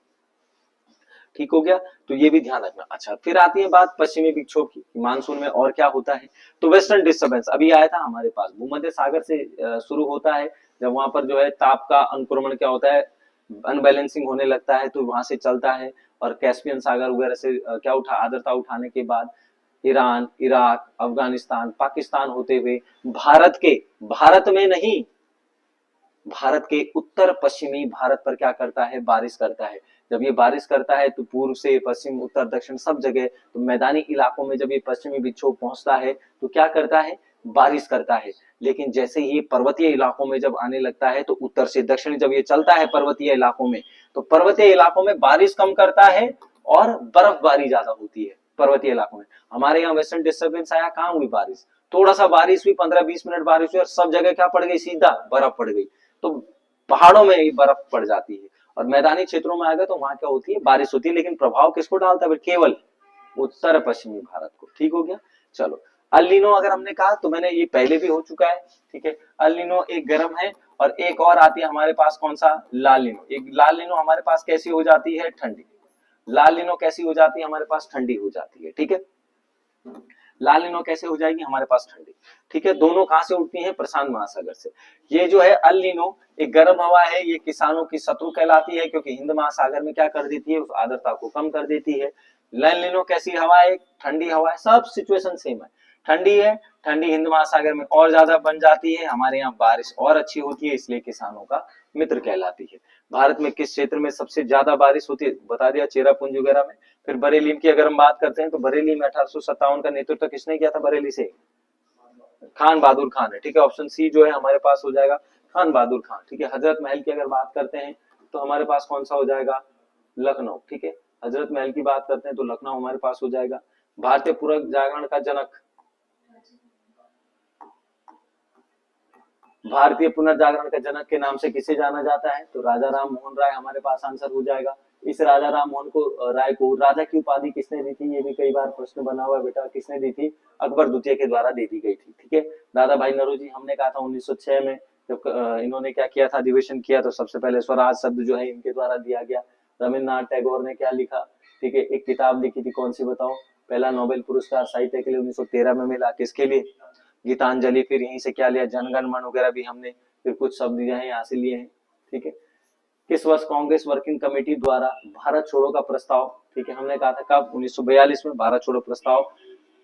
ठीक हो गया, तो ये भी ध्यान रखना। अच्छा, फिर आती है बात पश्चिमी विक्षोभ की, मानसून में और क्या होता है, तो वेस्टर्न डिस्टर्बेंस अभी आया था हमारे पास, भूमध्य सागर से शुरू होता है, जब वहां पर जो है ताप का अनुक्रमण क्या होता है, अनबैलेंसिंग होने लगता है, तो वहां से चलता है और कैस्पियन सागर वगैरह से क्या उठा, आर्द्रता उठाने के बाद ईरान, इराक, अफगानिस्तान, पाकिस्तान होते हुए भारत में नहीं, भारत के उत्तर पश्चिमी भारत पर क्या करता है, बारिश करता है। जब ये बारिश करता है तो पूर्व से पश्चिम, उत्तर, दक्षिण सब जगह, तो मैदानी इलाकों में जब ये पश्चिमी विक्षोभ पहुंचता है तो क्या करता है, बारिश करता है। लेकिन जैसे ही पर्वतीय इलाकों में जब आने लगता है तो उत्तर से दक्षिण जब ये चलता है पर्वतीय इलाकों में, तो पर्वतीय इलाकों में बारिश कम करता है और बर्फबारी ज्यादा होती है पर्वतीय इलाकों में। हमारे यहाँ वेस्टर्न डिस्टर्बेंस आया, कहाँ हुई बारिश, थोड़ा सा बारिश हुई, 15-20 मिनट बारिश हुई और सब जगह क्या पड़ गई, सीधा बर्फ पड़ गई। तो पहाड़ों में बर्फ पड़ जाती है और मैदानी क्षेत्रों में आएगा तो वहां क्या होती है, बारिश होती है, लेकिन प्रभाव किसको डालता है, केवल उत्तर पश्चिमी भारत को। ठीक हो गया, चलो। अल नीनो अगर हमने कहा तो मैंने ये पहले भी हो चुका है। ठीक है, अल नीनो एक गर्म है और एक और आती है हमारे पास, कौन सा, लाल नीनो। एक लाल नीनो हमारे पास कैसी हो जाती है, ठंडी। लाल नीनो कैसी हो जाती है हमारे पास, ठंडी हो जाती है। ठीक है, लाल नीनो कैसे हो जाएगी हमारे पास, ठंडी। ठीक है, दोनों कहां से उठती हैं, प्रशांत महासागर से। ये जो है अल नीनो एक गर्म हवा है, ये किसानों की शत्रु कहलाती है क्योंकि हिंद महासागर में क्या कर देती है, उस आर्द्रता को कम कर देती है। लाल नीनो कैसी हवा है, ठंडी हवा है, सब सिचुएशन सेम है, ठंडी है, ठंडी हिंद महासागर में और ज्यादा बन जाती है, हमारे यहाँ बारिश और अच्छी होती है, इसलिए किसानों का मित्र कहलाती है। भारत में किस क्षेत्र में सबसे ज्यादा बारिश होती है, बता दिया, चेरापूंजी वगैरह में। फिर बरेली की अगर हम बात करते हैं तो बरेली में 1857 का नेतृत्व किसने किया था, बरेली से खान बहादुर खान है। ठीक है, ऑप्शन सी जो है हमारे पास हो जाएगा, खान बहादुर खान। ठीक है, हजरत महल की अगर बात करते हैं तो हमारे पास कौन सा हो जाएगा, लखनऊ। ठीक है, हजरत महल की बात करते हैं तो लखनऊ हमारे पास हो जाएगा। भारतीय पुनर्जागरण का जनक, भारतीय पुनर्जागरण के जनक के नाम से किसे जाना जाता है, तो राजा राम मोहन राय हमारे पास आंसर हो जाएगा। इस राजा राम मोहन को राय को राजा की उपाधि किसने दी थी, ये भी कई बार प्रश्न बना हुआ है बेटा, किसने दी थी, अकबर द्वितीय के द्वारा दे दी गई थी। ठीक है, दादा भाई नौरोजी हमने कहा था 1906 में, जब इन्होंने क्या किया था, अधिवेशन किया, तो सबसे पहले स्वराज शब्द जो है इनके द्वारा दिया गया। रविन्द्रनाथ टैगोर ने क्या लिखा, ठीक है, एक किताब लिखी थी, कौन सी बताओ? पहला नोबेल पुरस्कार साहित्य के लिए 1913 में मिला, किसके लिए? गीतांजलि। फिर यहीं से क्या लिया, जनगण मन वगैरह भी हमने फिर कुछ शब्द जो है यहाँ से लिए हैं, ठीक है। किस वर्ष कांग्रेस वर्किंग कमेटी द्वारा भारत छोड़ो का प्रस्ताव, ठीक है, हमने कहा था कब, 1942 में भारत छोड़ो प्रस्ताव।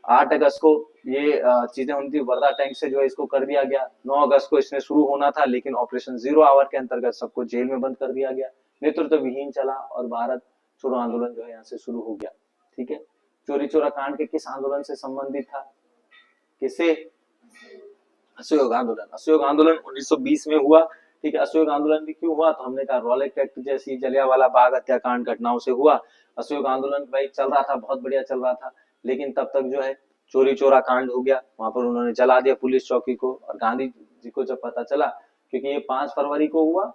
8 अगस्त को ये चीजें हुई थी, वर्धा टैंक से जो है इसको कर दिया गया। 9 अगस्त को इसने शुरू होना था, लेकिन ऑपरेशन जीरो आवर के अंतर्गत सबको जेल में बंद कर दिया गया। नेतृत्व विहीन चला और भारत छोड़ो आंदोलन जो है यहाँ से शुरू हो गया, ठीक है। चोरी चोरा कांड के किस आंदोलन से संबंधित था, किसे? असहयोग आंदोलन। असहयोग आंदोलन 1920 में हुआ, ठीक है। असहयोग आंदोलन भी क्यों हुआ, तो हमने कहा रॉलेट एक्ट जैसी जलियांवाला बाग हत्याकांड घटनाओं से हुआ। असहयोग आंदोलन भाई चल रहा था, बहुत बढ़िया चल रहा था, लेकिन तब तक जो है चोरी चोरा कांड हो गया, वहां पर उन्होंने जला दिया पुलिस चौकी को। और गांधी जी को जब पता चला, क्योंकि ये 5 फरवरी को हुआ,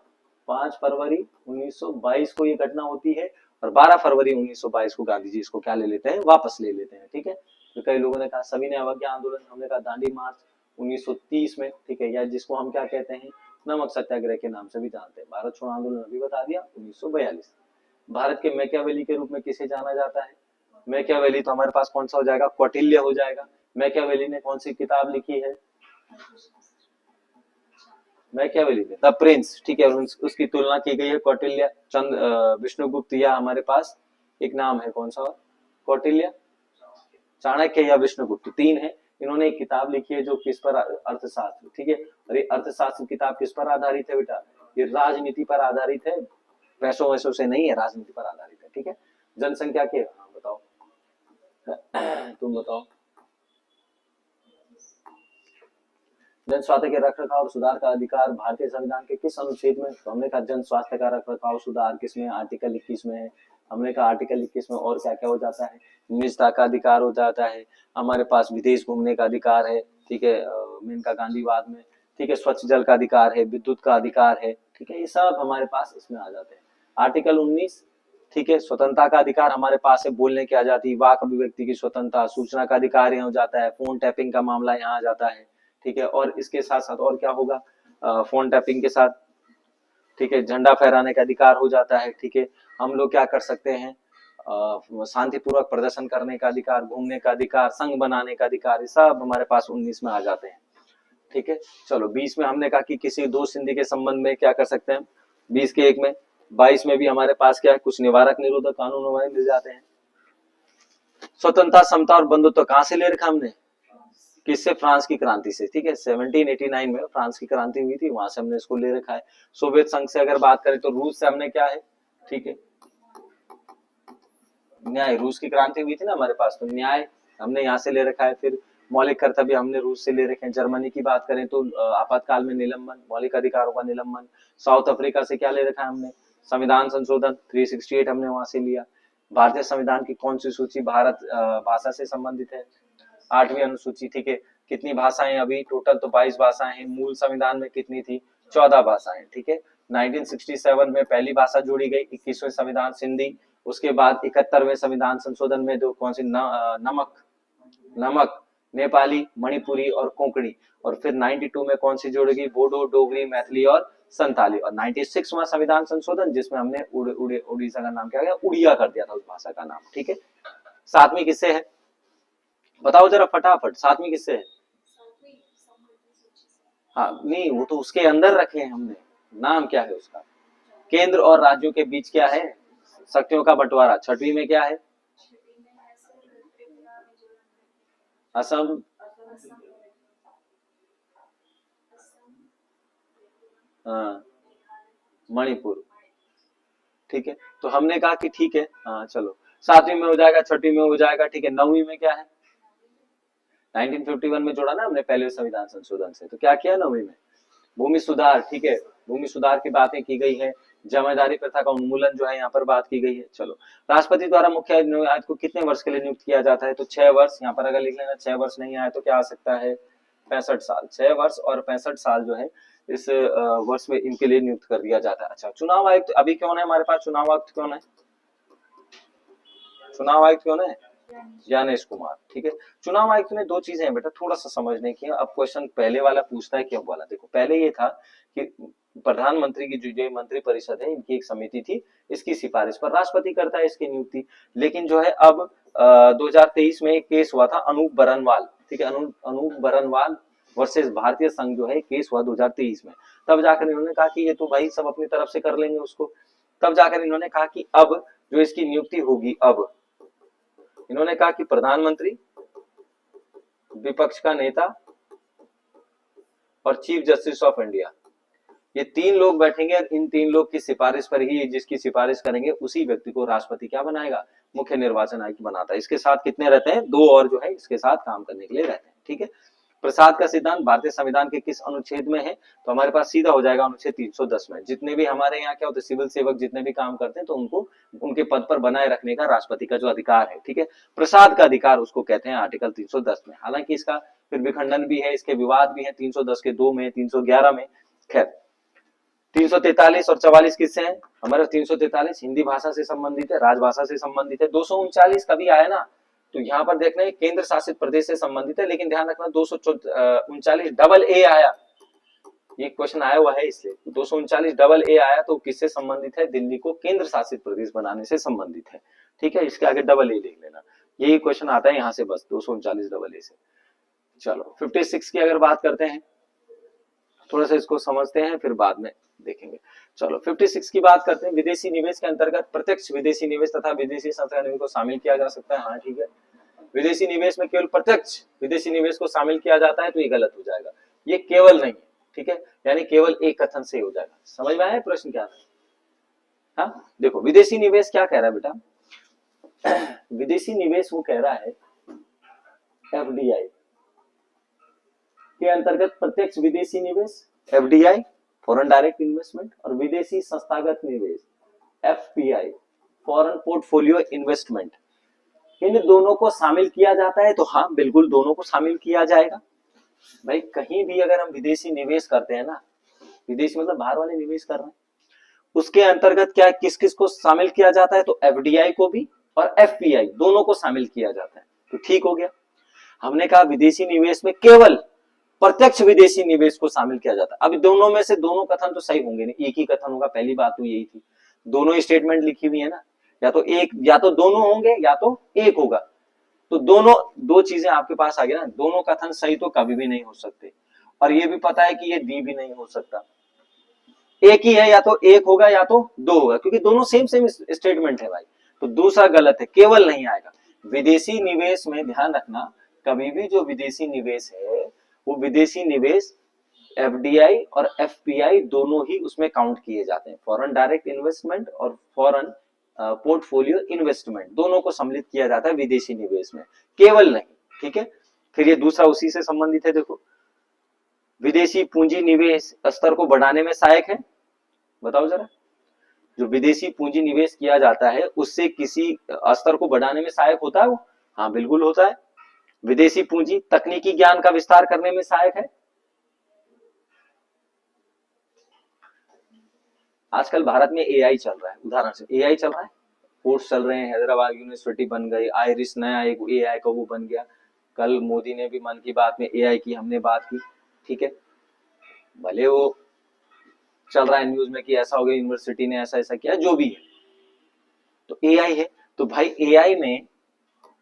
5 फरवरी 1922 को ये घटना होती है, और 12 फरवरी 1922 को गांधी जी इसको क्या ले लेते हैं, वापस ले लेते हैं, ठीक है। तो कई लोगों ने कहा सभी ने अवज्ञा आंदोलन, हमने कहा दांडी मार्च 1930 में, ठीक है, या जिसको हम क्या कहते हैं, नमक सत्याग्रह के नाम से भी जानते हैं। भारत छोड़ो आंदोलन अभी बता दिया, 1942। भारत के मैकियावेली के रूप में किसे जाना जाता है? मैकियावेली तो हमारे पास कौन सा हो जाएगा, कौटिल्य हो जाएगा। मैकियावेली ने कौन सी किताब लिखी है? मैकियावेली ने द प्रिंस, ठीक है, उसकी तुलना की गई है कौटिल्य, विष्णुगुप्त, या हमारे पास एक नाम है कौन सा, कौटिल्य, चाणक्य या विष्णुगुप्त, 3 है। इन्होंने एक किताब लिखी है जो किस पर, अर्थशास्त्र, ठीक है। और ये अर्थशास्त्र किताब किस पर आधारित है बेटा? ये राजनीति पर आधारित है, पैसों वैसों से नहीं है, राजनीति पर आधारित है, ठीक है। जनसंख्या के, हाँ बताओ तुम बताओ। जन स्वास्थ्य के रखरखाव और सुधार का अधिकार भारतीय संविधान के किस अनुच्छेद में? तो हमने कहा जन स्वास्थ्य का रखरखाव सुधार किसमें, आर्टिकल 21 में है। हमने कहा आर्टिकल 21 में और क्या क्या हो जाता है, निजता का अधिकार हो जाता है, हमारे पास विदेश घूमने का अधिकार है, ठीक है, मेनका गांधीवाद में, ठीक है, स्वच्छ जल का अधिकार है, विद्युत का अधिकार है, ठीक है, ये सब हमारे पास इसमें आ जाते हैं। आर्टिकल 19, ठीक है, स्वतंत्रता का अधिकार हमारे पास है, बोलने की आजादी, वाक अभिव्यक्ति की स्वतंत्रता, सूचना का अधिकार यहाँ हो जाता है, फोन टैपिंग का मामला यहाँ आ जाता है, ठीक है। और इसके साथ साथ और क्या होगा, फोन टैपिंग के साथ, ठीक है, झंडा फहराने का अधिकार हो जाता है, ठीक है। हम लोग क्या कर सकते हैं, शांतिपूर्वक प्रदर्शन करने का अधिकार, घूमने का अधिकार, संघ बनाने का अधिकार, ये सब हमारे पास 19 में आ जाते हैं, ठीक है। चलो 20 में हमने कहा कि किसी दो संधि के संबंध में क्या कर सकते हैं, 20 के 1 में। 22 में भी हमारे पास क्या है, कुछ निवारक निरोधक कानून हमारे मिल जाते हैं। स्वतंत्रता, समता और बंधुत्व कहां से ले रखा हमने, किससे? फ्रांस की क्रांति से, ठीक है। 1789 में फ्रांस की क्रांति हुई थी, वहां से हमने इसको ले रखा है। सोवियत संघ से अगर बात करें तो रूस से हमने क्या है, ठीक है, न्याय, रूस की क्रांति हुई थी ना हमारे पास, तो न्याय हमने यहाँ से ले रखा है। फिर मौलिक कर्तव्य हमने रूस से ले रखे हैं। जर्मनी की बात करें तो आपातकाल में निलंबन, मौलिक अधिकारों का निलंबन। साउथ अफ्रीका से क्या ले रखा है हमने, संविधान संशोधन 368 हमने वहां से लिया। भारतीय संविधान की कौन सी सूची भारत भाषा से संबंधित है, 8वीं अनुसूची, ठीक है। कितनी भाषाएं अभी टोटल, तो 22 भाषाएं हैं। मूल संविधान में कितनी थी, 14 भाषाएं, ठीक है। 1967 में पहली भाषा जोड़ी गई, 21वें संविधान सिंधी। उसके बाद 71वें संविधान संशोधन में जो कौन सी नमक, नेपाली, मणिपुरी और कोंकणी। और फिर 92 में कौन सी जोड़ेगी, बोडो, डोगरी, मैथिली और संताली। और 96वां संविधान संशोधन जिसमें हमने उड़ीसा का नाम क्या गया, उड़िया कर दिया था उस भाषा का नाम, ठीक है। 7वीं किससे है, बताओ जरा फटाफट, 7वीं किससे है? हाँ नहीं, वो तो उसके अंदर रखे हैं हमने, नाम क्या है उसका, केंद्र और राज्यों के बीच क्या है, शक्तियों का बंटवारा। 6वीं में क्या है, असम, हाँ, मणिपुर, ठीक है। तो हमने कहा कि ठीक है, हाँ चलो 7वीं में हो जाएगा, 6वीं में हो जाएगा, ठीक है। 9वीं में क्या है, 1951 में जोड़ा ना हमने पहले संविधान संशोधन से, तो क्या किया 9वीं में, भूमि सुधार, ठीक है, भूमि सुधार की बातें की गई है। जमींदारी प्रथा का उन्मूलन जो है यहाँ पर बात की गई है। चलो, राष्ट्रपति द्वारा मुख्य न्यायाधीश को कितने वर्ष के लिए नियुक्त किया जाता है, तो 6 वर्ष। यहाँ पर अगर लिख लेना 6 वर्ष नहीं आए तो क्या आ सकता है, 65 साल। 6 वर्ष और 65 साल जो है इस वर्ष में इनके लिए नियुक्त कर दिया जाता है। अच्छा, चुनाव आयुक्त अभी कौन है हमारे पास, चुनाव आयुक्त कौन है, चुनाव आयुक्त कौन है, ज्ञानेश कुमार। ठीक है। चुनाव आयुक्त में दो चीजें हैं बेटा, थोड़ा सा समझने की। अब क्वेश्चन पहले वाला पूछता है क्यों वाला, देखो पहले ये था कि प्रधानमंत्री की जो मंत्री परिषद है इनकी एक समिति थी, इसकी सिफारिश पर राष्ट्रपति करता है इसकी नियुक्ति। लेकिन जो है अब 2023 में एक केस हुआ था अनूप बरनवाल, ठीक है, अनूप बरनवाल वर्सेस भारतीय संघ जो है केस हुआ 2023 में। तब जाकर इन्होंने कहा कि ये तो भाई सब अपनी तरफ से कर लेंगे उसको। तब जाकर इन्होंने कहा कि अब जो इसकी नियुक्ति होगी, अब इन्होंने कहा कि प्रधानमंत्री, विपक्ष का नेता और चीफ जस्टिस ऑफ इंडिया, ये तीन लोग बैठेंगे। इन तीन लोग की सिफारिश पर ही, जिसकी सिफारिश करेंगे उसी व्यक्ति को राष्ट्रपति क्या बनाएगा, मुख्य निर्वाचन आयुक्त बनाता है। इसके साथ कितने रहते हैं, दो और जो है इसके साथ काम करने के लिए रहते हैं, ठीक है। प्रसाद का सिद्धांत भारतीय संविधान के किस अनुच्छेद में है, तो हमारे पास सीधा हो जाएगा अनुच्छेद 310 में। जितने भी हमारे यहाँ क्या होते हैं, सिविल सेवक जितने भी काम करते हैं तो उनको उनके पद पर बनाए रखने का राष्ट्रपति का जो अधिकार है, ठीक है, प्रसाद का अधिकार उसको कहते हैं आर्टिकल 310 में। हालांकि इसका फिर विखंडन भी है, इसके विवाद भी है 310 के 2 में, 311 में। खैर 343 और 44 किससे है, हमारे 343 हिंदी भाषा से संबंधित है, राजभाषा से संबंधित है। 239 कभी आया ना, तो यहाँ पर देखना है केंद्र शासित प्रदेश से संबंधित है, लेकिन ध्यान रखना 239 डबल ए आया, ये क्वेश्चन आया हुआ है इसलिए 239 डबल ए आया, तो किससे संबंधित है, दिल्ली को केंद्र शासित प्रदेश बनाने से संबंधित है, ठीक है। इसके आगे डबल ए लिख लेना, यही क्वेश्चन आता है यहाँ से बस 239 डबल ए से। चलो 56 की अगर बात करते हैं, थोड़ा सा इसको समझते हैं फिर बाद में देखेंगे। चलो 56 की बात करते हैं। विदेशी निवेश के अंतर्गत प्रत्यक्ष विदेशी निवेश तथा विदेशी संस्था निवेश को शामिल किया जा सकता है, हाँ ठीक है। विदेशी निवेश में केवल प्रत्यक्ष विदेशी निवेश को शामिल किया जाता है, तो ये गलत हो जाएगा, ये केवल नहीं है, ठीक है, यानी केवल एक कथन से हो जाएगा। समझ में आया प्रश्न क्या है? हाँ देखो विदेशी निवेश क्या कह रहा है बेटा, विदेशी निवेश वो कह रहा है एफडीआई के अंतर्गत प्रत्यक्ष विदेशी निवेश एफडीआई फॉरेन डायरेक्ट इन्वेस्टमेंट, और विदेशी संस्थागत निवेश एफपीआई फॉरेन पोर्टफोलियो इन्वेस्टमेंट, इन दोनों को शामिल किया जाता है। तो हाँ बिल्कुल दोनों को शामिल किया जाएगा भाई। कहीं भी अगर हम विदेशी निवेश करते हैं ना, विदेशी मतलब बाहर वाले निवेश कर रहे हैं, उसके अंतर्गत क्या किस किस को शामिल किया जाता है, तो एफडीआई को भी और एफपीआई दोनों को शामिल किया जाता है। तो ठीक हो गया, हमने कहा विदेशी निवेश में केवल प्रत्यक्ष विदेशी निवेश को शामिल किया जाता है। अब दोनों में से दोनों कथन तो सही होंगे नहीं, एक ही कथन होगा, पहली बात तो यही थी। दोनों स्टेटमेंट लिखी हुई है ना, या तो एक, या तो दोनों होंगे या तो एक होगा। तो दोनों, दो चीजें आपके पास आ गई ना, दोनों कथन सही तो कभी भी नहीं हो सकते, और ये भी पता है कि ये डी भी नहीं हो सकता। एक ही है, या तो एक होगा या तो दो होगा, क्योंकि दोनों सेम सेम स्टेटमेंट है भाई। तो दूसरा गलत है, केवल नहीं आएगा। विदेशी निवेश में ध्यान रखना, कभी भी जो विदेशी निवेश है वो विदेशी निवेश एफडीआई और एफपीआई दोनों ही उसमें काउंट किए जाते हैं। फॉरेन डायरेक्ट इन्वेस्टमेंट और फॉरेन पोर्टफोलियो इन्वेस्टमेंट दोनों को सम्मिलित किया जाता है विदेशी निवेश में, केवल नहीं, ठीक है। फिर ये दूसरा उसी से संबंधित है, देखो विदेशी पूंजी निवेश स्तर को बढ़ाने में सहायक है, बताओ जरा। जो विदेशी पूंजी निवेश किया जाता है उससे किसी स्तर को बढ़ाने में सहायक होता है वो, हाँ बिल्कुल होता है। विदेशी पूंजी तकनीकी ज्ञान का विस्तार करने में सहायक है। आजकल भारत में एआई चल रहा है, उदाहरण से एआई चल रहा है, कोर्स चल रहे हैं, हैदराबाद यूनिवर्सिटी बन गई, आयरिस नया एक एआई का वो बन गया। कल मोदी ने भी मन की बात में एआई की हमने बात की, ठीक है। भले वो चल रहा है न्यूज में कि ऐसा हो गया, यूनिवर्सिटी ने ऐसा ऐसा किया, जो भी है, तो एआई है। तो भाई एआई में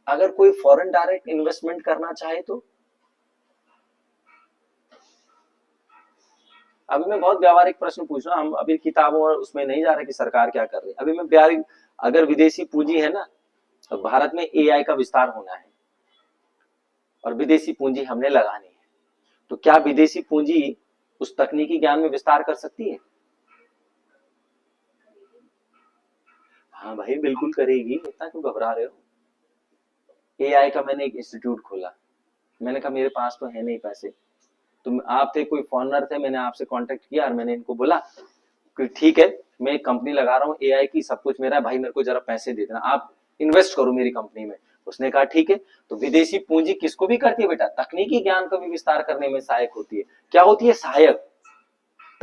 अगर कोई फॉरेन डायरेक्ट इन्वेस्टमेंट करना चाहे तो, अभी मैं बहुत व्यावहारिक प्रश्न पूछ रहा हूं, हम अभी किताबों और उसमें नहीं जा रहे कि सरकार क्या कर रही है। अभी मैं व्यावहारिक, अगर विदेशी पूंजी है ना, तो भारत में एआई का विस्तार होना है और विदेशी पूंजी हमने लगानी है, तो क्या विदेशी पूंजी उस तकनीकी ज्ञान में विस्तार कर सकती है? हाँ भाई बिल्कुल करेगी, इतना क्यों घबरा रहे हो। एआई का मैंने एक इंस्टीट्यूट खोला, मैंने कहा मेरे पास तो है नहीं पैसे, तो आप थे, कोई फॉरनर थे, मैंने आपसे कांटेक्ट किया और मैंने इनको बोला कि ठीक है मैं एक कंपनी लगा रहा हूँ एआई की, सब कुछ मेरा है भाई, मेरे को जरा पैसे दे देना, आप इन्वेस्ट करो मेरी कंपनी में। उसने कहा ठीक है। तो विदेशी पूंजी किसको भी करती है बेटा, तकनीकी ज्ञान का भी विस्तार करने में सहायक होती है। क्या होती है, सहायक।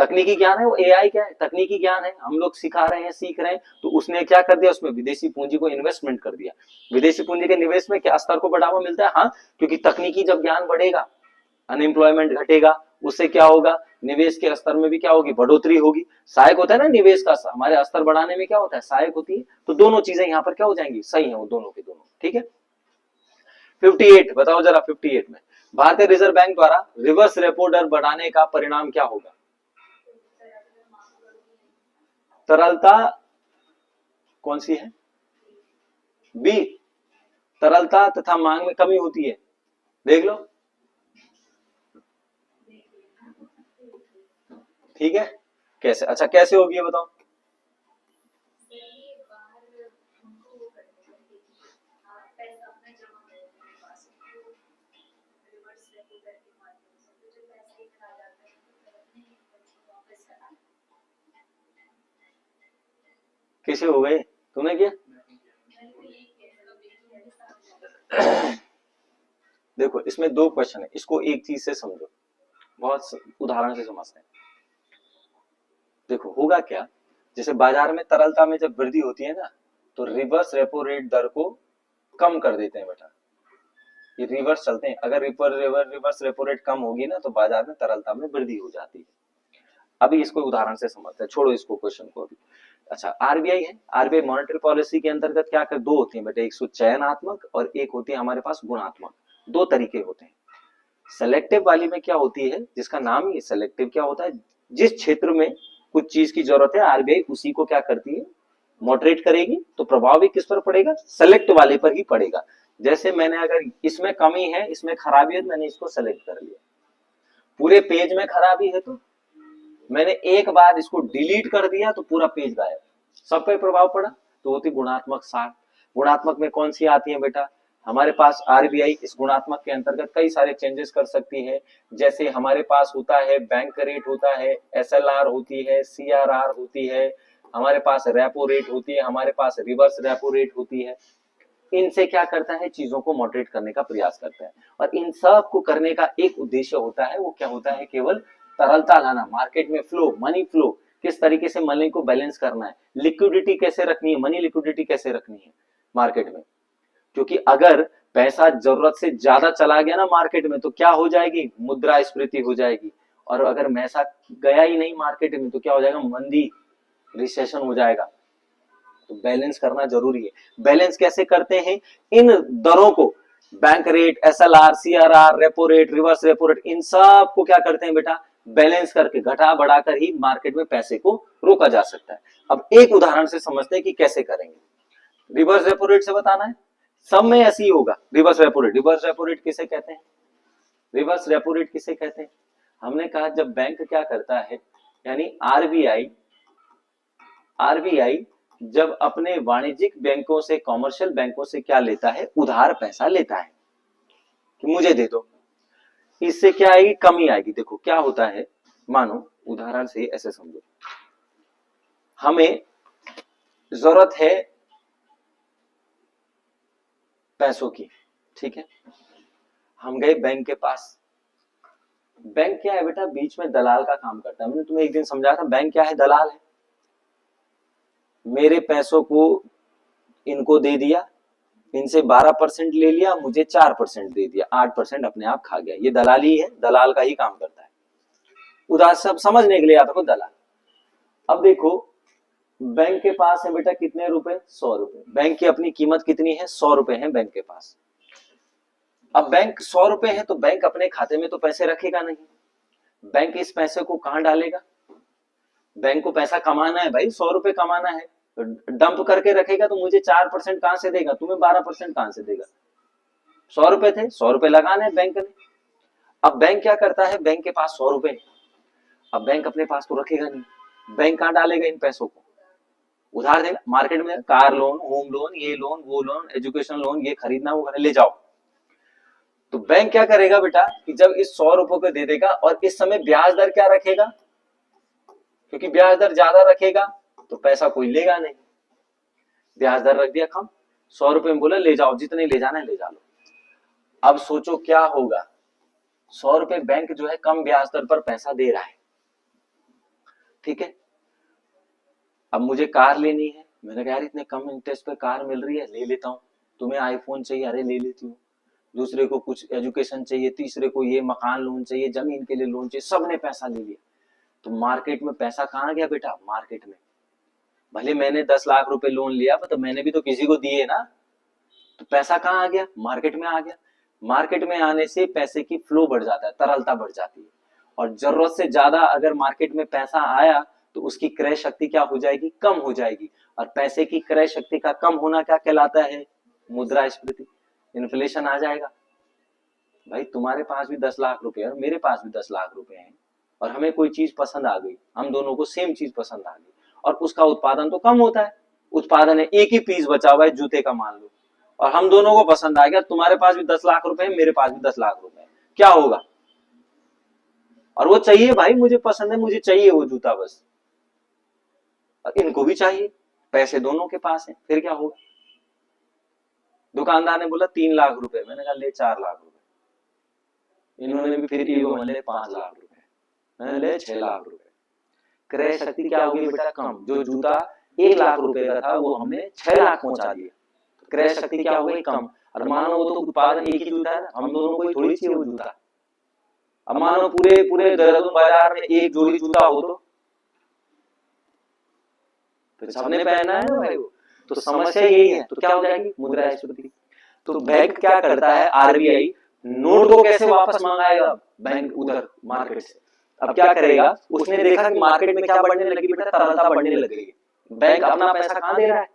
तकनीकी ज्ञान है वो, एआई क्या है, तकनीकी ज्ञान है, हम लोग सिखा रहे हैं, सीख रहे हैं। तो उसने क्या कर दिया, उसमें विदेशी पूंजी को इन्वेस्टमेंट कर दिया। विदेशी पूंजी के निवेश में क्या स्तर को बढ़ावा मिलता है? हाँ, क्योंकि तकनीकी जब ज्ञान बढ़ेगा, अनएम्प्लॉयमेंट घटेगा, उससे क्या होगा, निवेश के स्तर में भी क्या होगी, बढ़ोतरी होगी। सहायक होता है ना निवेश का, हमारे स्तर बढ़ाने में क्या होता है, सहायक होती है। तो दोनों चीजें यहाँ पर क्या हो जाएंगी, सही है वो दोनों के दोनों, ठीक है। 58 बताओ जरा, 58 में भारतीय रिजर्व बैंक द्वारा रिवर्स रेपो दर बढ़ाने का परिणाम क्या होगा? तरलता कौन सी है, बी, तरलता तथा मांग में कमी होती है, देख लो, ठीक है। कैसे, अच्छा कैसे होगी ये बताओ। कैसे हो गए, तुमने किया? देखो इसमें दो क्वेश्चन है, इसको एक चीज से समझो, बहुत उदाहरण से समझते हैं। देखो होगा क्या, जैसे बाजार में तरलता में जब वृद्धि होती है ना, तो रिवर्स रेपो रेट दर को कम कर देते हैं बेटा, ये रिवर्स चलते हैं। अगर रिवर्स रेपो रेट कम होगी ना, तो बाजार में तरलता में वृद्धि हो जाती है। अभी इसको उदाहरण से समझते हैं, छोड़ो इसको क्वेश्चन को अभी। अच्छा, आरबीआई है, आरबीआई मॉनेटरी पॉलिसी के अंतर्गत क्या कर, दो होती है बेटा, एक चयनात्मक और एक होती है हमारे पास गुणात्मक, दो तरीके होते हैं। सेलेक्टिव वाली में क्या होती है, जिसका नाम ही सेलेक्टिव क्या होता है, जिस क्षेत्र में कुछ चीज की जरूरत है आरबीआई उसी को क्या करती है, मॉडरेट करेगी, तो प्रभाव भी किस पर पड़ेगा, सेलेक्ट वाले पर ही पड़ेगा। जैसे मैंने अगर इसमें कमी है, इसमें खराबी है, तो मैंने इसको सेलेक्ट कर लिया। पूरे पेज में खराबी है तो मैंने एक बार इसको डिलीट कर दिया, तो पूरा पेज गायब, सब पे प्रभाव पड़ा, तो होती गुणात्मक सार। गुणात्मक में कौन सी आती है बेटा, हमारे पास आरबीआई इस गुणात्मक के अंतर्गत कई सारे चेंजेस कर सकती है। जैसे हमारे पास होता है बैंक रेट होता है, एसएलआर होती है, सीआरआर होती है, हमारे पास रेपो रेट होती है, हमारे पास रिवर्स रेपो रेट होती है। इनसे क्या करता है, चीजों को मॉडरेट करने का प्रयास करता है। और इन सब को करने का एक उद्देश्य होता है, वो क्या होता है, केवल तरलता लाना, मार्केट में फ्लो, मनी फ्लो, किस तरीके से मनी को बैलेंस करना है, लिक्विडिटी कैसे रखनी है, मनी लिक्विडिटी कैसे रखनी है मार्केट में। क्योंकि अगर पैसा जरूरत से ज्यादा चला गया ना मार्केट में, तो क्या हो जाएगी, मुद्रास्फीति हो जाएगी। और अगर पैसा गया ही नहीं मार्केट में, तो क्या हो जाएगा, मंदी, रिसेशन हो जाएगा। तो बैलेंस करना जरूरी है। बैलेंस कैसे करते हैं, इन दरों को, bank rate, SLR, CRR, repo rate, reverse repo rate, इन सब को क्या करते हैं बेटा, बैलेंस करके घटा बढ़ाकर ही मार्केट में पैसे को रोका जा सकता है। अब एक उदाहरण से समझते हैं कि कैसे करेंगे। रिवर्स रेपो रेट से बताना है, सब में ऐसी ही होगा। Reverse repo rate, reverse repo rate किसे कहते हैं, रिवर्स रेपो रेट किसे कहते हैं, हमने कहा जब बैंक क्या करता है, यानी आरबीआई, आरबीआई जब अपने वाणिज्यिक बैंकों से, कॉमर्शियल बैंकों से क्या लेता है, उधार पैसा लेता है कि मुझे दे दो, इससे क्या आएगी, कमी आएगी। देखो क्या होता है, मानो उदाहरण से ऐसे समझो, हमें जरूरत है पैसों की, ठीक है, हम गए बैंक के पास। बैंक क्या है बेटा, बीच में दलाल का काम करता है। मैंने तुम्हें एक दिन समझाया था, बैंक क्या है, दलाल है। मेरे पैसों को इनको दे दिया, इनसे 12% ले लिया, मुझे 4% दे दिया, 8% अपने आप खा गया। ये दलाली है, दलाल का ही काम करता है। उदाहरण सब समझने के लिए याद रखो, दलाल। अब देखो बैंक के पास है बेटा कितने रुपए, 100 रुपए, बैंक की अपनी कीमत कितनी है, 100 रुपए है बैंक के पास। अब बैंक 100 रुपए है, तो बैंक अपने खाते में तो पैसे रखेगा नहीं, बैंक इस पैसे को कहां डालेगा, बैंक को पैसा कमाना है भाई, 100 रुपए कमाना है, तो डंप करके रखेगा, तो मुझे 4% कहां से देगा, तुम्हें 12% कहां से देगा। 100 रुपए थे, 100 रुपए लगाने बैंक ने। अब बैंक क्या करता है, बैंक के पास 100 रुपए, अब बैंक अपने पास तो रखेगा नहीं, बैंक कहां डालेगा इन पैसों को, उधार देगा मार्केट में, कार लोन, होम लोन, ये लोन, वो लोन, एजुकेशन लोन, ये खरीदना वो खरीदना, ले जाओ। तो बैंक क्या करेगा बेटा, कि जब इस 100 रुपए को दे देगा, और इस समय ब्याज दर क्या रखेगा, क्योंकि ब्याज दर ज्यादा रखेगा तो पैसा कोई लेगा नहीं, ब्याज दर रख दिया कम, 100 रुपए में बोला ले जाओ, जितने ले जाना है ले जा लो। अब सोचो क्या होगा, 100 रुपए बैंक जो है कम ब्याज दर पर पैसा दे रहा है, ठीक है। अब मुझे कार लेनी है, मैंने कहा यार इतने कम इंटरेस्ट पे कार मिल रही है, ले लेता हूँ। तुम्हें आईफोन चाहिए, अरे ले लेती हूँ। दूसरे को कुछ एजुकेशन चाहिए, तीसरे को ये मकान लोन चाहिए, जमीन के लिए लोन चाहिए, सबने पैसा ले लिया। तो मार्केट में पैसा कहाँ गया बेटा? मार्केट में भले मैंने 10 लाख रुपए लोन लिया, तो मैंने भी तो किसी को दिए ना। तो पैसा कहाँ आ गया? मार्केट में आ गया। मार्केट में आने से पैसे की फ्लो बढ़ जाता है, तरलता बढ़ जाती है। और जरूरत से ज्यादा अगर मार्केट में पैसा आया तो उसकी क्रय शक्ति क्या हो जाएगी? कम हो जाएगी। और पैसे की क्रय शक्ति का कम होना क्या कहलाता है? मुद्रास्फीति, इन्फ्लेशन आ जाएगा। भाई तुम्हारे पास भी 10 लाख रुपए और मेरे पास भी 10 लाख रुपए हैं, और हमें कोई चीज पसंद आ गई, हम दोनों को सेम चीज पसंद आ गई, और उसका उत्पादन तो कम होता है। उत्पादन है, एक ही पीस बचा हुआ है जूते का मान लो, और हम दोनों को पसंद आ गया। तुम्हारे पास भी 10 लाख रुपए है, मेरे पास भी 10 लाख रुपए है, क्या होगा? और वो चाहिए भाई, मुझे पसंद है, मुझे चाहिए वो जूता बस, और इनको भी चाहिए, पैसे दोनों के पास है, फिर क्या होगा? दुकानदार ने बोला 3 लाख रुपए, मैंने कहा ले 4 लाख रुपए। इन्होंने भी फिर ईगो में ले 5 लाख रुपए, मैंने ले 6 लाख रुपए। क्रय शक्ति क्या होगी बेटा? कम। जो जूता 1 लाख रुपए का था वो हमने 6 लाख पहुंचा दिया, क्रय शक्ति क्या हो गई? कम। और मानो वो तो उत्पादन एक ही जूता है, हम दोनों को थोड़ी चाहिए वो जूता। अब मानो पूरे पूरे देहरादून बाजार में एक जोड़ी जूता हो तो सबने पहनना है ना भाई वो। तो समस्या यही है। तो क्या हो जाएगी? मुद्रास्फीति। तो बैंक क्या करता है? आरबीआई नोट को कैसे वापस मंगाएगा? बैंक उधर मार्केट से। अब क्या करेगा? उसने देखा कि मार्केट में क्या बढ़ने लगी बेटा? तरलता बढ़ने लग गई। बैंक अपना पैसा कहाँ दे रहा है?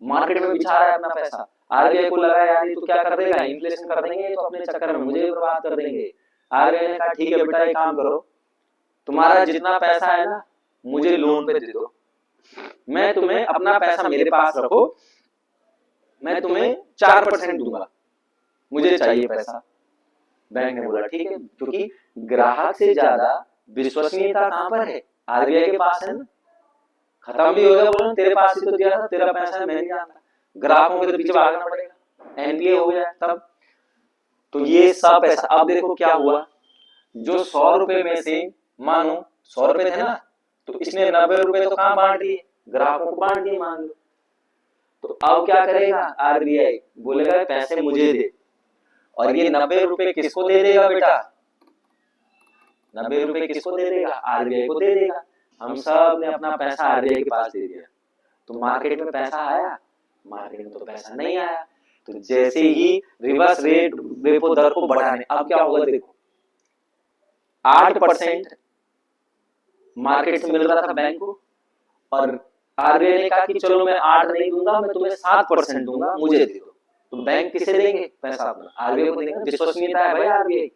मार्केट में बिछा रहा है अपना पैसा। आरबीआई को लगा यार ये तो क्या कर देगा, इन्फ्लेशन कर देंगे तो अपने चक्कर में मुझे बर्बाद कर देंगे। आरबीआई ने कहा ठीक है बेटा, एक काम करो, तुम्हारा जितना पैसा है ना मुझे लोन पे दे दो, मैं तुम्हें अपना पैसा मेरे पास रखो, मैं तुम्हें 4% दूंगा, मुझे चाहिए पैसा। बैंक ने बोला ठीक है, क्योंकि ग्राहक से ज्यादा विश्वसनीयता कहां पर है? आरबीआई के पास है ना। खत्म भी हो गया, बोलो तेरे पास ही तो दिया था, तेरा पैसा है, मैं नहीं जानता। ग्राहकों के तो पीछे भागना पड़ेगा, एनपीए हो जाए तब। तो ये सब पैसा, अब देखो क्या हुआ, जो 100 रुपए में से मानो 100 रुपए थे ना, तो इसने 90 रुपए तो कहां बांट दिए? ग्राहकों को बांट दिए मान लो। तो अब क्या करेगा? आरबीआई बोलेगा पैसे मुझे दे, और ये 90 रुपए किसको दे देगा बेटा? 90 रुपए किसको दे देगा? आरबीआई को दे देगा। हम सब ने अपना पैसा आरबीआई के पास दे दिया, तो मार्केट में पैसा आया? मार्केट में तो पैसा नहीं आया। तो जैसे ही रिवर्स रेट रेपो दर को बढ़ाने, अब क्या होगा देखो, 8% मार्केट से मिल रहा था बैंक को, और आरबीआई ने कहा कि चलो मैं 8 नहीं दूंगा, मैं तुम्हें 7% दूंगा, मुझे दे दो। तो बैंक किसे देंगे पैसा? अपना आरबीआई को देंगे। विश्वसनीयता है भाई आरबीआई,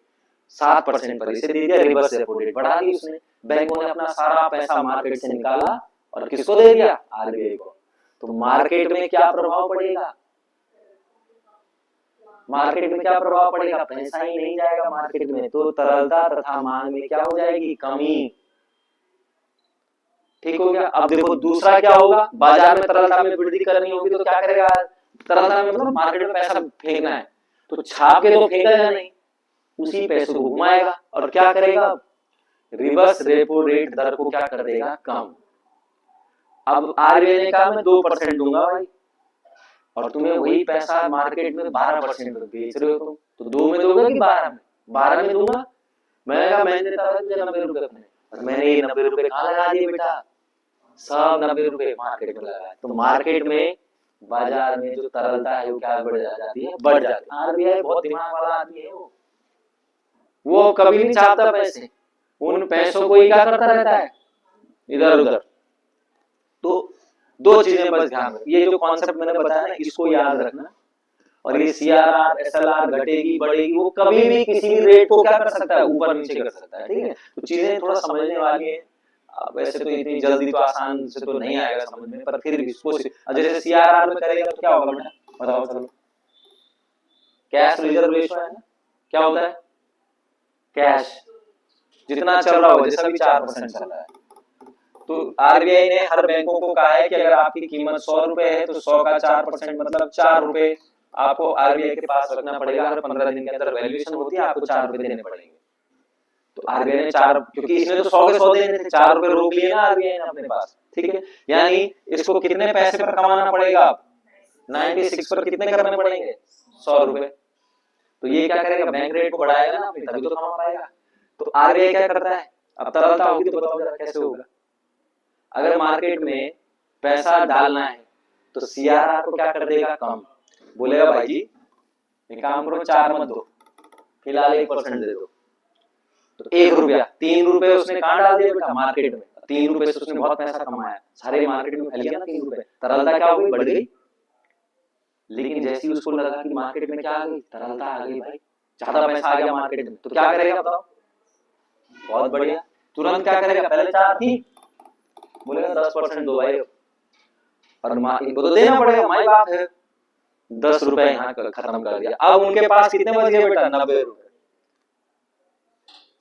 7% पर इसे दे दिया, रिवर्स रेपो रेट बढ़ा दी उसने। बैंकों ने अपना सारा पैसा मार्केट से निकाला और किसको दे दिया? आरबीआई को। तो मार्केट में क्या प्रभाव पड़ेगा? मार्केट में क्या प्रभाव पड़ेगा? पैसा ही नहीं जाएगा मार्केट में, तो तरलता तथा मांग में क्या हो जाएगी? कमी। ठीक हो गया। अब देखो दूसरा क्या होगा, बाजार में तरलता में वृद्धि करनी होगी तो क्या करेगा? तरलता में मतलब मार्केट में पैसा फेंकना है, तो छाप के तो फेंकेगा नहीं, उसी पैसे को घुमाएगा, और क्या करेगा? रिवर्स रेपो रेट दर को क्या कर देगा? कम। अब आरबीआई ने कहा मैं 2% दूंगा भाई, और तुम्हें वही पैसा मार्केट में 12% में बेच रहे हो तुम, तो 2 में दोगे कि 12 में? 12 में दूंगा। मैंने कहा मैं देता था तुझे 90 रुपए अपने, और मैंने ये 90 रुपए कहाँ लगा दिए बेटा? सब 90 रुपए मार्केट में लगाए। तो मार्केट में बाजार में जो तरलता है वो क्या बढ़ जाती है? बढ़ जाती है। आरबीआई बहुत दिमाग वाला आदमी है, वो कभी नहीं छापता पैसे, उन पैसों को ही क्या करता रहता है? इधर उधर। तो दो चीजें बस ध्यान रखना, ये जो कॉन्सेप्ट मैंने बताया ना इसको याद रखना। और ये सीआरआर एसएलआर घटेगी बढ़ेगी, वो कभी भी किसी भी रेट को क्या कर सकता है? ऊपर नीचे कर सकता है। ठीक है, तो चीजें थोड़ा समझने वाली है। वैसे तो इतनी जल्दी तो आसान से तो नहीं आएगा समझ में, पर फिर भी कोशिश। जैसे सीआरआर में करेगा तो क्या होगा बेटा? बताओ चलो। कैश रिजर्व रेशियो है ना, क्या होता है? कैश जितना चल रहा होगा, जैसा भी 4% चल रहा है, तो आरबीआई ने हर बैंकों को कहा है कि अगर आपकी कीमत 100 रुपए है तो 100 का 4% मतलब 4 रुपए आपको आरबीआई के पास रखना पड़ेगा। हर 15 दिन के अंदर वैल्यूएशन होती है, आपको 4 रुपए देने पड़ेंगे। तो तो आरबीआई ने 4, क्योंकि इसने तो 100 के 100 देने थे, 4 रुपए रोक लिए ना आरबीआई ने अपने पास, ठीक है। यानी इसको कितने पैसे पर कमाना पड़ेगा, 96 पर कितने करने पड़ेंगे, 100 रुपए। तो ये क्या करेगा, बैंक रेट को बढ़ाएगा ना अपनी, तभी तो कमा पाएगा। तो आरबीआई क्या करता है, अब तरलता होगी तो बताओ जरा कैसे होगा। अगर मार्केट में पैसा डालना है तो सीआरआर को क्या कर देगा, कम, बोलेगा भाई जी एक काम करो 4 मत दो, फिलहाल 1% दे दो। तो 1 रुपया, 3 रुपए उसने कहाँ डाल दिया बेटा, मार्केट में। 3 रुपए से उसने बहुत पैसा कमाया, सारे मार्केट में फैल गया ना 3 रुपए, तरलता क्या हो गई, बढ़ गई। लेकिन जैसे ही उसको लगा कि मार्केट में क्या आ गई, तरलता आ गई भाई, ज्यादा पैसा आ गया मार्केट में, तो क्या करेगा बताओ, बहुत बढ़िया, तुरंत क्या करेगा, पहले 4 थी, बोलेगा 10% दो भाई, और इनको तो देना पड़ेगा, माई बात है, 10 रुपए यहाँ खत्म कर दिया। अब उनके पास कितने बच गए बेटा, 90 रुपए,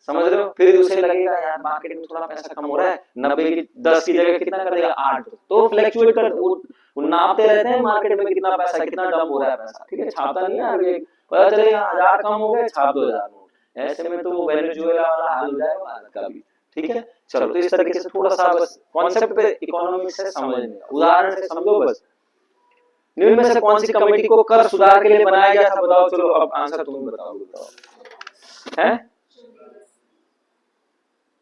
समझ रहे हो। फिर उसे लगेगा यार मार्केट में थोड़ा पैसा कम हो रहा है, 90 की 10 की जगह कितना कर देगा, 8। तो फ्लैक्चुएट कर, वो नापते रहते हैं मार्केट में कितना पैसा, कितना डंप हो रहा है पैसा, ठीक है, छापता नहीं है आगे, पता चलेगा 1000 कम हो गए, छाप 2000 नोट, ऐसे में तो वो वेनेजुएला वाला हाल हो जाएगा भारत का भी, ठीक है। चलो, तो इस तरीके से थोड़ा सा बस कॉन्सेप्ट पे इकोनॉमिक्स से समझने का उदाहरण से समझो बस। निम्न में से कौन सी कमेटी को कर सुधार के लिए बनाया गया था, बताओ। चलो अब आंसर तुम बताओ, हैं?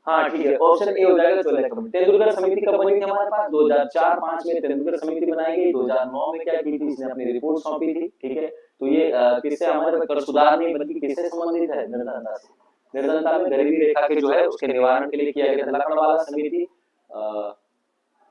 हाँ ठीक है, ऑप्शन ए हो जाएगा, चलो कमेटी। तेंदुलकर समिति कब बनी थी हमारे पास, 2004-5 में तेंदुलकर समिति बनाई गई। 2009 में क्या की थी, इसने अपनी रिपोर्ट सौंपी थी, ठीक है। तो ये किससे, हमारे कर सुधार नहीं बल्कि किससे संबंधित है, निर्धनता से। निर्धनता में गरीबी रेखा के जो है उसके निवारण के लिए किया गया था। लकड़वाला समिति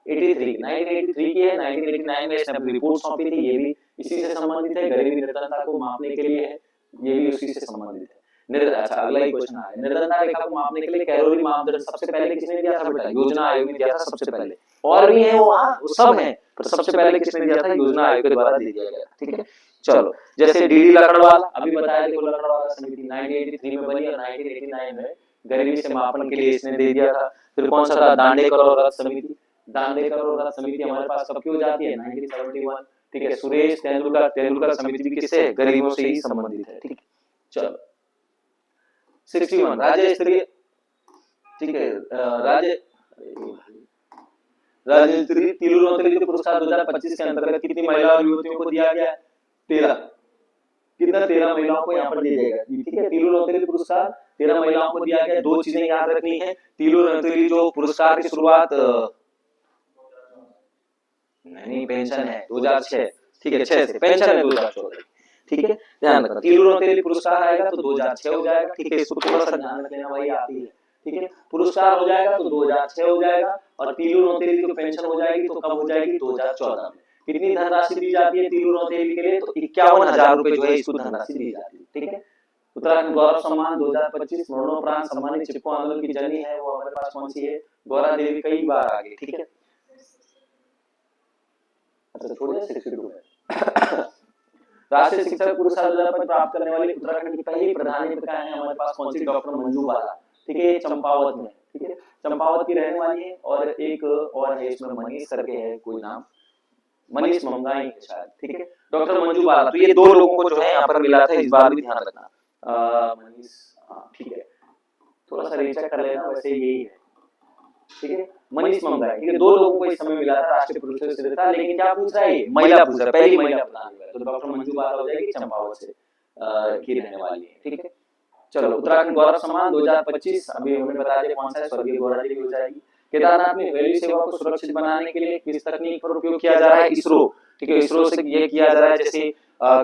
1983 की है, 1989 में इसने अपनी रिपोर्ट सौंपी थी, ये भी इसी से संबंधित है, गरीबी निर्धनता को मापने के लिए है, ये भी उसी से संबंधित है। अच्छा, अगला ही क्वेश्चन है, निर्धनता रेखा को मापने के लिए कैलोरी मापदंड सबसे पहले किसने दिया था बेटा, योजना आयोग ने दिया था सबसे पहले। और भी है वो सब है, पर सबसे पहले किसने दिया था, योजना आयोग के द्वारा दे दिया गया, ठीक है। चलो, जैसे डीडी लकड़वाला, अभी बताया देखो, लकड़वाला समिति 1983 में बनी और 1989 में गरीबी से मापन के लिए इसने दे दिया था। फिर कौन सा था, दांडेकर और रथ समिति। दांडेकर और रथ समिति हमारे पास कब की हो जाती है, 1971, ठीक है। सुरेश तेंदुलकर समिति भी किससे है, गरीबों से ही संबंधित है, ठीक है। चलो 61 राज्य स्तरीय, ठीक है, राज्य स्तरीय तिलु रोहतगी पुरस्कार 2025 के अंतर्गत कितनी महिला और युवतियों को दिया गया है, 13। कितना, 13 महिलाओं को यहाँ पर दिया जाएगा, ठीक है। तिलु रोहतगी पुरस्कार 13 महिलाओं को दिया गया। 2 चीजें याद रखनी है, तिलु रोहतगी जो पुरस्कार की शुरुआत नहीं, पेंशन है 2006, ठीक है, 6 से पेंशन है 2014, ठीक है, ध्यान रखना। तिलु रोहतगी पुरस्कार आएगा तो 2006 हो जाएगा, ठीक है, इसको थोड़ा सा ध्यान रख लेना भाई, आती है, ठीक है। पुरस्कार हो जाएगा तो 2006 हो जाएगा, और तिलु रोहतगी जो पेंशन हो जाएगी तो कब हो जाएगी, 2014 में। कितनी धनराशि दी जाती है तिलु रोहतगी के लिए, तो 51,000 रुपए जो है इसको धनराशि दी जाती है, ठीक है। उत्तराखंड गौरव सम्मान 2025 मरणोपरांत सम्मानित चिपको आंदोलन की जनी है, वो हमारे पास कौन सी है, गौरा देवी, कई बार आ गई, ठीक है। अच्छा, छोड़िए 62 है। राष्ट्रीय शिक्षक पुरस्कार 2025 प्राप्त करने वाली उत्तराखंड की पहली प्रधानाध्यापिका है हमारे पास कौन सी, डॉक्टर मंजू बाला, ठीक है, चंपावत में, ठीक है, चंपावत की रहने वाली है। और एक और है इसमें मनीष करके है कोई नाम, मनीष मंगाई है शायद, ठीक है, डॉक्टर मंजू बाला। तो ये 2 लोगों को जो है यहाँ पर मिला था, इस बार भी ध्यान रखना। मनीष, ठीक है, थोड़ा सा रीचेक कर लेना, वैसे यही है, ठीक है, मनीष मंगाई, ठीक है। 2 लोगों को इस समय मिला था राष्ट्रीय पुरस्कार से देता, लेकिन क्या पूछ रहा है, महिला पूछ रहा है, पहली महिला प्रधान, तो डॉक्टर मंजू बाला हो जाएगी, चंपावत से की रहने वाली है, ठीक है। चलो, उत्तराखंड गौरव सम्मान 2025 अभी हमने बता दिया कौन सा है, स्वर्गीय गौरा देवी हो जाएगी। केदारनाथ में हवेली सेवा को सुरक्षित बनाने के लिए किस तकनीक पर उपयोग किया जा रहा है, इसरो, ठीक है, इसरो से ये किया जा रहा है, जैसे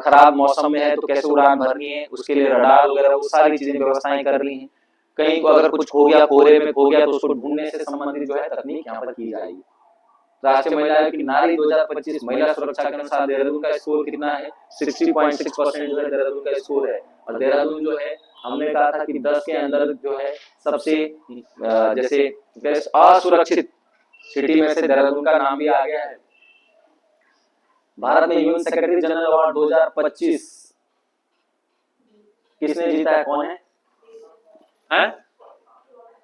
खराब मौसम में है तो कैसे उड़ान भरनी है, उसके लिए रडार वगैरह वो सारी चीजें व्यवस्थाएं कर रही है। कहीं को अगर कुछ हो गया, कोहरे में खो गया, तो उसको ढूंढने से संबंधित जो है तकनीक यहाँ पर की जाएगी। राष्ट्रीय महिला आयोग की नारी 2025 महिला सुरक्षा के अनुसार देहरादून का स्कोर कितना है, 60.6% जो है देहरादून का स्कोर है। और देहरादून जो है हमने कहा था कि 10 के अंदर जो है सबसे जैसे बेस्ट असुरक्षित सिटी में से देहरादून का नाम भी आ गया है। भारत में यूएन सेक्रेटरी जनरल अवार्ड 2025 किसने जीता है, कौन है?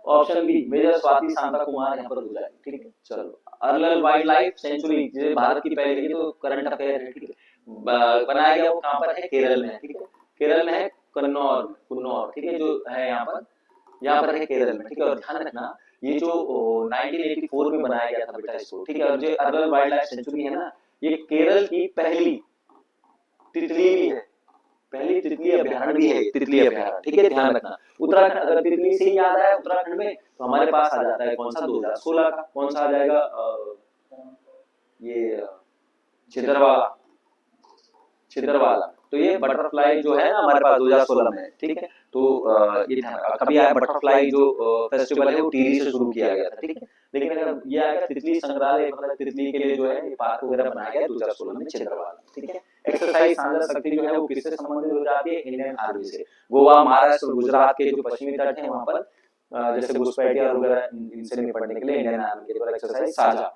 Option B major Swati Shanta Kumar यहाँ पर हो जाए, ठीक है। चलो, अर्लल वाइल्ड लाइफ सेंचुरी जो भारत की पहली, ये तो करंट अफेयर है, ठीक है, बनाया गया वो कहाँ पर है, केरल में है, ठीक है, केरल में है, कन्नौर, ठीक है, जो है यहाँ पर यहाँ पर है केरल में, ठीक है। और ध्यान रखना ये जो 1984 में बनाया गया था बेटा इसको, ठीक है। और जो अर्बन वाइल्ड लाइफ सेंचुरी है ना, ये केरल की पहली तितली भी है, पहली तितली अभ्यारण्य भी है, तितली अभ्यारण्य, ठीक है। ध्यान रखना उत्तराखंड, अगर तितली से ही याद आया उत्तराखंड में तो हमारे पास आ जाता है कौन सा, 2016 का कौन सा आ जाएगा, ये छिदरवाला, छिदरवाला। तो ये बटरफ्लाई जो है ना हमारे पास 2016 में, ठीक है। तो ये ध्यान रखना, कभी आया बटरफ्लाई जो फेस्टिवल है वो टिहरी से शुरू किया गया था, ठीक है। लेकिन अगर ये आएगा तितली संग्रहालय, मतलब तितली के लिए जो है ये पार्क वगैरह बनाया गया 2016 में छिदरवाला, ठीक है। एक्सरसाइज सांझा शक्ति जो है वो किससे संबंधित हो जाती है, इंडियन आर्मी से। गोवा, महाराष्ट्र, गुजरात के जो पश्चिमी तट है वहां पर जैसे घुसपैठिया वगैरह इनसे निपटने के लिए इंडियन आर्मी के द्वारा एक्सरसाइज साझा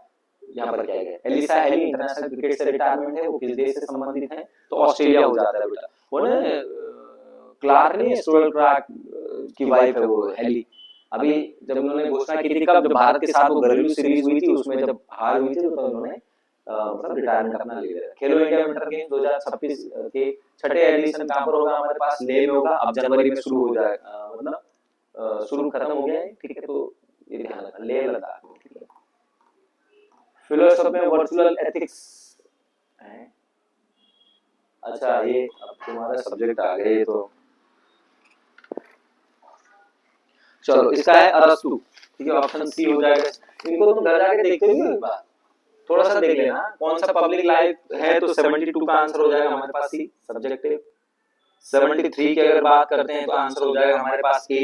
यहाँ पर किया गया। एलिसा हेली इंटरनेशनल क्रिकेट से रिटायरमेंट है, वो किस देश से संबंधित है, तो ऑस्ट्रेलिया हो जाता है बेटा। वो ना क्लार्क नहीं, स्टुअर्ट क्लार्क की वाइफ है वो हेली। अभी जब उन्होंने घोषणा की थी, कब, जब भारत के साथ वो घरेलू सीरीज हुई थी उसमें जब हार हुई थी तो उन्होंने मतलब रिटायरमेंट अपना ले लिया। खेलो इंडिया विंटर गेम 2026 के छठे एडिशन कहां पर होगा, हमारे पास लेह में होगा। अब जनवरी में शुरू हो जाएगा, मतलब शुरू खत्म हो गया है, ठीक है। तो ये ध्यान रखना, लेह लद्दाख, ठीक है। फिलोसफी में वर्चुअल एथिक्स है, अच्छा ये अब तुम्हारा सब्जेक्ट आ गए तो चलो, इसका है अरस्तु, ठीक है। ऑप्शन सी हो जाएगा। इनको तुम घर जाके देखते हो एक बार, थोड़ा सा देख लेना कौन सा पब्लिक लाइफ है, तो 72 का आंसर हो जाएगा हमारे पास सी, सब्जेक्टिव। 73 की अगर बात करते हैं तो आंसर हो जाएगा हमारे पास ए,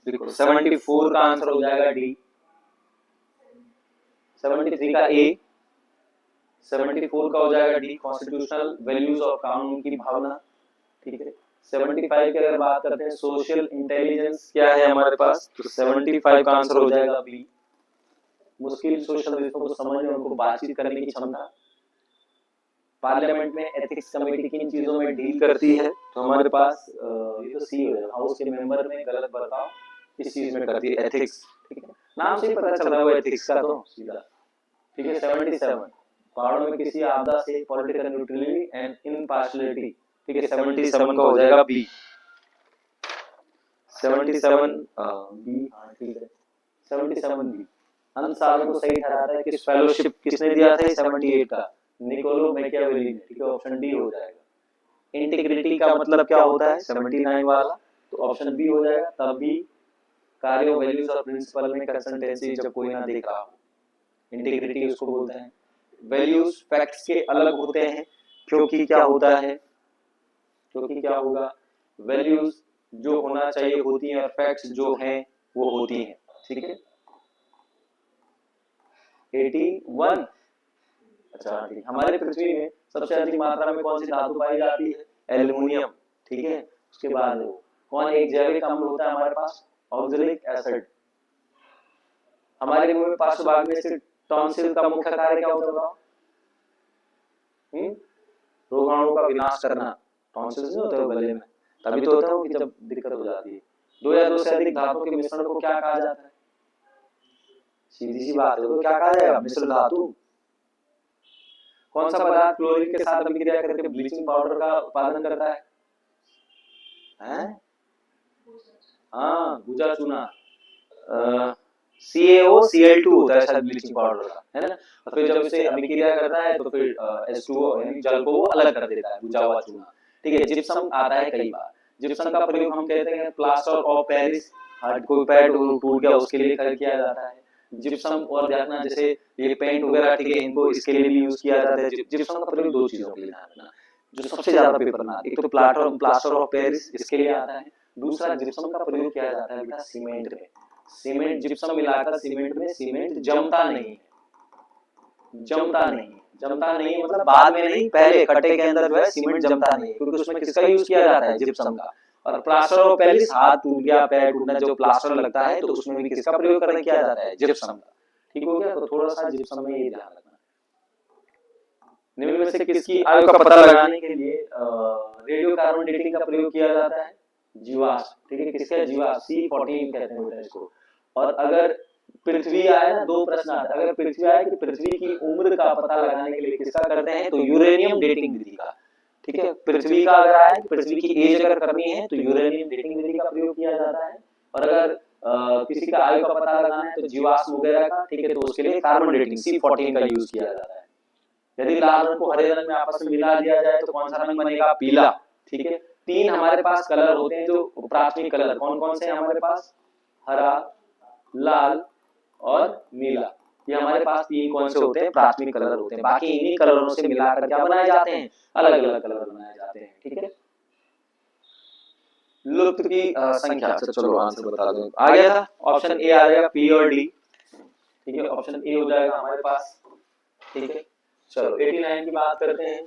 बिल्कुल। 74 का आंसर हो जाएगा डी, 73 का ए, 74 का हो जाएगा डी, कॉन्स्टिट्यूशनल वैल्यूज और कानून की भावना, ठीक है। 75 की अगर बात करते हैं सोशल इंटेलिजेंस क्या है हमारे पास, तो 75 का आंसर हो जाएगा बी, मुश्किल सोशल रिश्तों को समझने, उनको बातचीत करने की क्षमता। पार्लियामेंट में एथिक्स कमेटी किन चीजों में डील करती है, तो हमारे पास ये तो सी हो जाएगा, हाउस के मेंबर में गलत बर्ताव किस चीज में करती है, एथिक्स, ठीक है। नाम से ही पता चल रहा है वो एथिक्स का तो सीधा, ठीक है। 77 पहाड़ों में किसी आपदा से पॉलिटिकल न्यूट्रलिटी एंड इम्पार्शियलिटी, ठीक है। 77 का हो जाएगा बी, 77 बी, हाँ ठीक है, 77 बी। अंशसाधन को सही ठहराता है किस फेलोशिप किसने दिया था 78 का, निकोलो मैकियावेली ने, ठीक है। ऑप्शन डी हो जाएगा। इंटीग्रिटी का मतलब क्या होता है 79 वाला, तो ऑप्शन बी हो जाएगा। तब भी कार्यों, वैल्यूज और प्रिंसिपल में कंसिस्टेंसी जब कोई ना देख रहा हो, इंटीग्रिटी उसको बोलते हैं। वैल्यूज फैक्ट्स के अलग होते हैं क्योंकि क्या होता है, क्योंकि क्या होगा, वैल्यूज जो होना चाहिए होती हैं और फैक्ट्स जो हैं वो होती हैं, ठीक है। 81, अच्छा ठीक। हमारे पृथ्वी में सबसे अधिक मात्रा में कौन सी धातु पाई जाती है, एल्युमिनियम, ठीक है। उसके बाद कौन एक जैविक अम्ल होता है हमारे पास, ऑक्सैलिक एसिड। हमारे मुंह में पार्श्व भाग में से टॉन्सिल का मुख्य कार्य क्या होता है, रोगाणु का विनाश करना। टॉन्सिल नहीं होता है गले में, तभी तो होता है कि जब दिक्कत हो जाती है। दो या दो से अधिक धातुओं के मिश्रण को क्या कहा जाता है, सीधी सी बात है, तो क्या कहा जाएगा, मिश्र धातु। कौन सा पदार्थ क्लोरीन के साथ अभिक्रिया करके ब्लीचिंग पाउडर का उत्पादन करता है, हैं? हाँ, भूजा चूना, CaOCl2 होता है शायद ब्लीचिंग पाउडर का, है ना। और फिर जब इसे अभिक्रिया करता है तो फिर H2O यानी जल को वो अलग कर देता है, भुजा हुआ चूना, ठीक है। जिप्सम आता है कई बार, जिप्सम का प्रयोग हम कहते हैं प्लास्टर ऑफ पेरिस, हार्ड कोई पैड टूट गया उसके लिए किया जाता है जिप्सम। और देखना जैसे ये पेंट वगैरह, ठीक है, इनको इसके लिए भी यूज किया जाता है। जिप्सम का प्रयोग दो चीजों के लिए रखना, जो सबसे ज्यादा पेपर में आता है, एक तो प्लास्टर ऑफ पेरिस इसके लिए आता है, दूसरा जिप्सम का प्रयोग किया जाता है बेटा सीमेंट में। सीमेंट जिप्सम मिलाकर सीमेंट में, सीमेंट जमता नहीं, जमता नहीं, जमता नहीं मतलब बाद में नहीं, पहले कट्टे के अंदर जो है सीमेंट जमता नहीं, क्योंकि उसमें किसका यूज किया जाता है, जिप्सम का। और प्लास्टर ऑफ पेरिस, हाथ टूट गया, पैर टूटना, जो प्लास्टर लगता है तो उसमें भी किसका प्रयोग करने किया जाता है, जिप्सम का, ठीक हो गया। तो थोड़ा सा जिप्सम में ये ध्यान रखना। निम्न में से किसकी आयु का पता लगाने के लिए रेडियो कार्बन डेटिंग का प्रयोग किया जाता है, जीवाश्म, ठीक है। किसका, जीवाश्म, C14 कहते हैं बेटा इसको। और अगर पृथ्वी आए ना, दो प्रश्न आते हैं, अगर पृथ्वी आए कि पृथ्वी की उम्र का पता लगाने के लिए किसका करते हैं, तो यूरेनियम डेटिंग विधि का, ठीक है। पृथ्वी का अगर आया, पृथ्वी की एज अगर करनी है तो यूरेनियम डेटिंग विधि का प्रयोग किया जाता है, और अगर किसी का आयु का पता लगाना है तो जीवाश्म वगैरह का, ठीक है, तो उसके लिए कार्बन डेटिंग C14 का यूज किया जाता है। यदि लाल रंग को हरे रंग में आपस में मिला दिया जाए तो कौन सा रंग बनेगा? पीला, ठीक है। तीन हमारे पास कलर होते हैं जो प्राथमिक कलर, कौन कौन से हैं हमारे पास? हरा, लाल और नीला। ये हमारे पास तीन कौन से होते हैं? प्राथमिक कलर होते हैं। बाकी इन्हीं कलरों से मिलाकर क्या बनाए जाते हैं? अलग अलग कलर बनाए जाते हैं, ठीक है। लुप्त की संख्या, चलो आंसर बता दो। आ गया था ऑप्शन ए आ जाएगा, पी और डी, ठीक है। ऑप्शन ए हो जाएगा हमारे पास, ठीक है। चलो 89 की बात करते हैं,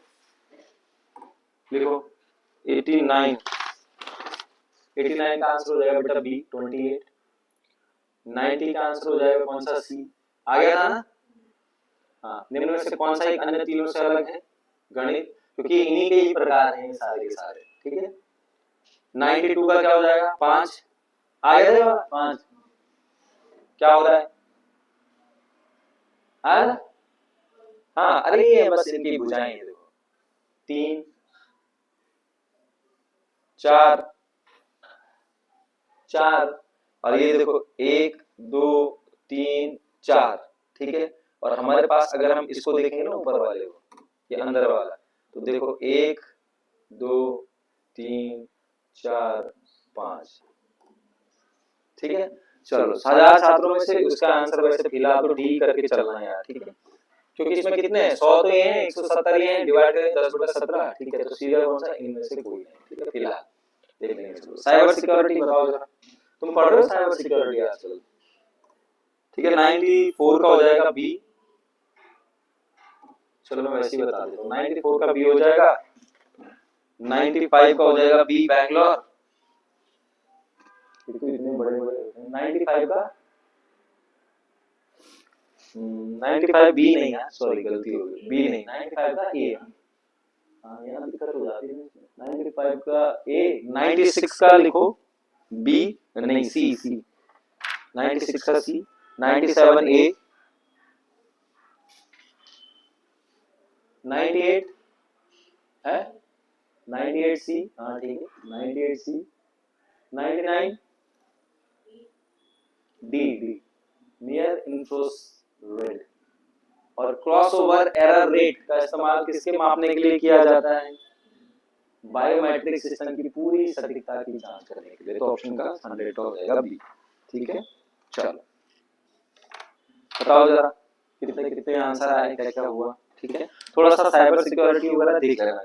लिखो 89। 89 का आंसर हो जाएगा बेटा बी 28। 90 का आंसर हो जाएगा कौन सा? सी। आ गया था ना? हाँ, निम्न में से कौन सा एक अन्य तीनों से अलग है? गणित, क्योंकि इन्हीं के ही प्रकार हैं सारे के सारे, ठीक है। 92 का क्या हो जाएगा? 5। आ गया था 5। क्या हो रहा है? हाँ, अरे ये बस इनकी भुजाएं हैं, देखो 3 4 4, और ये देखो 1 2 3 4, ठीक है। और हमारे पास अगर हम इसको देखेंगे ना, ऊपर वाले को, ये अंदर वाला, तो देखो 1 2 3 4 5, ठीक है। चलो 1000 छात्रों में से उसका आंसर वैसे फिलहाल तो डी करके चलना है यार, ठीक है। क्योंकि इसमें कितने हैं? 100 तो ये हैं, 170 ये हैं, डिवाइड करें 10/17, ठीक है। तो सीधा कौन सा? इनमें से कोई नहीं, ठीक है। फिलहाल देख लेंगे। साइबर सिक्योरिटी बताओ जरा, तुम पढ़ रहे हो साइबर सिक्योरिटी आजकल, ठीक है। 94 का हो जाएगा बी। चलो मैं वैसे ही बता देता हूँ, 94 का बी हो जाएगा। 95 का हो जाएगा बी बैंगलोर, इतने बड़े बड़े 95 का 95 बी नहीं है, सॉरी गलती हो गई, बी नहीं, 95 का ए। हाँ यहाँ दिक्कत हो जाती है। 95 का ए, 96 का लिखो बी, नहीं सी, 96 का सी, 97 ए, 98 है, 98 सी, हाँ ठीक है, 98 सी, 99 डी, नियर इंफ्रारेड। और क्रॉसओवर एरर रेट का इस्तेमाल किसके मापने के लिए किया जाता है? बायोमेट्रिक सिस्टम की पूरी सटीकता की जांच करने के लिए। तो ऑप्शन का 100 हो जाएगा बी, ठीक है। चलो बताओ जरा कितने कितने आंसर आए, क्या क्या हुआ, ठीक है। थोड़ा सा साइबर सिक्योरिटी वगैरह देख लेना।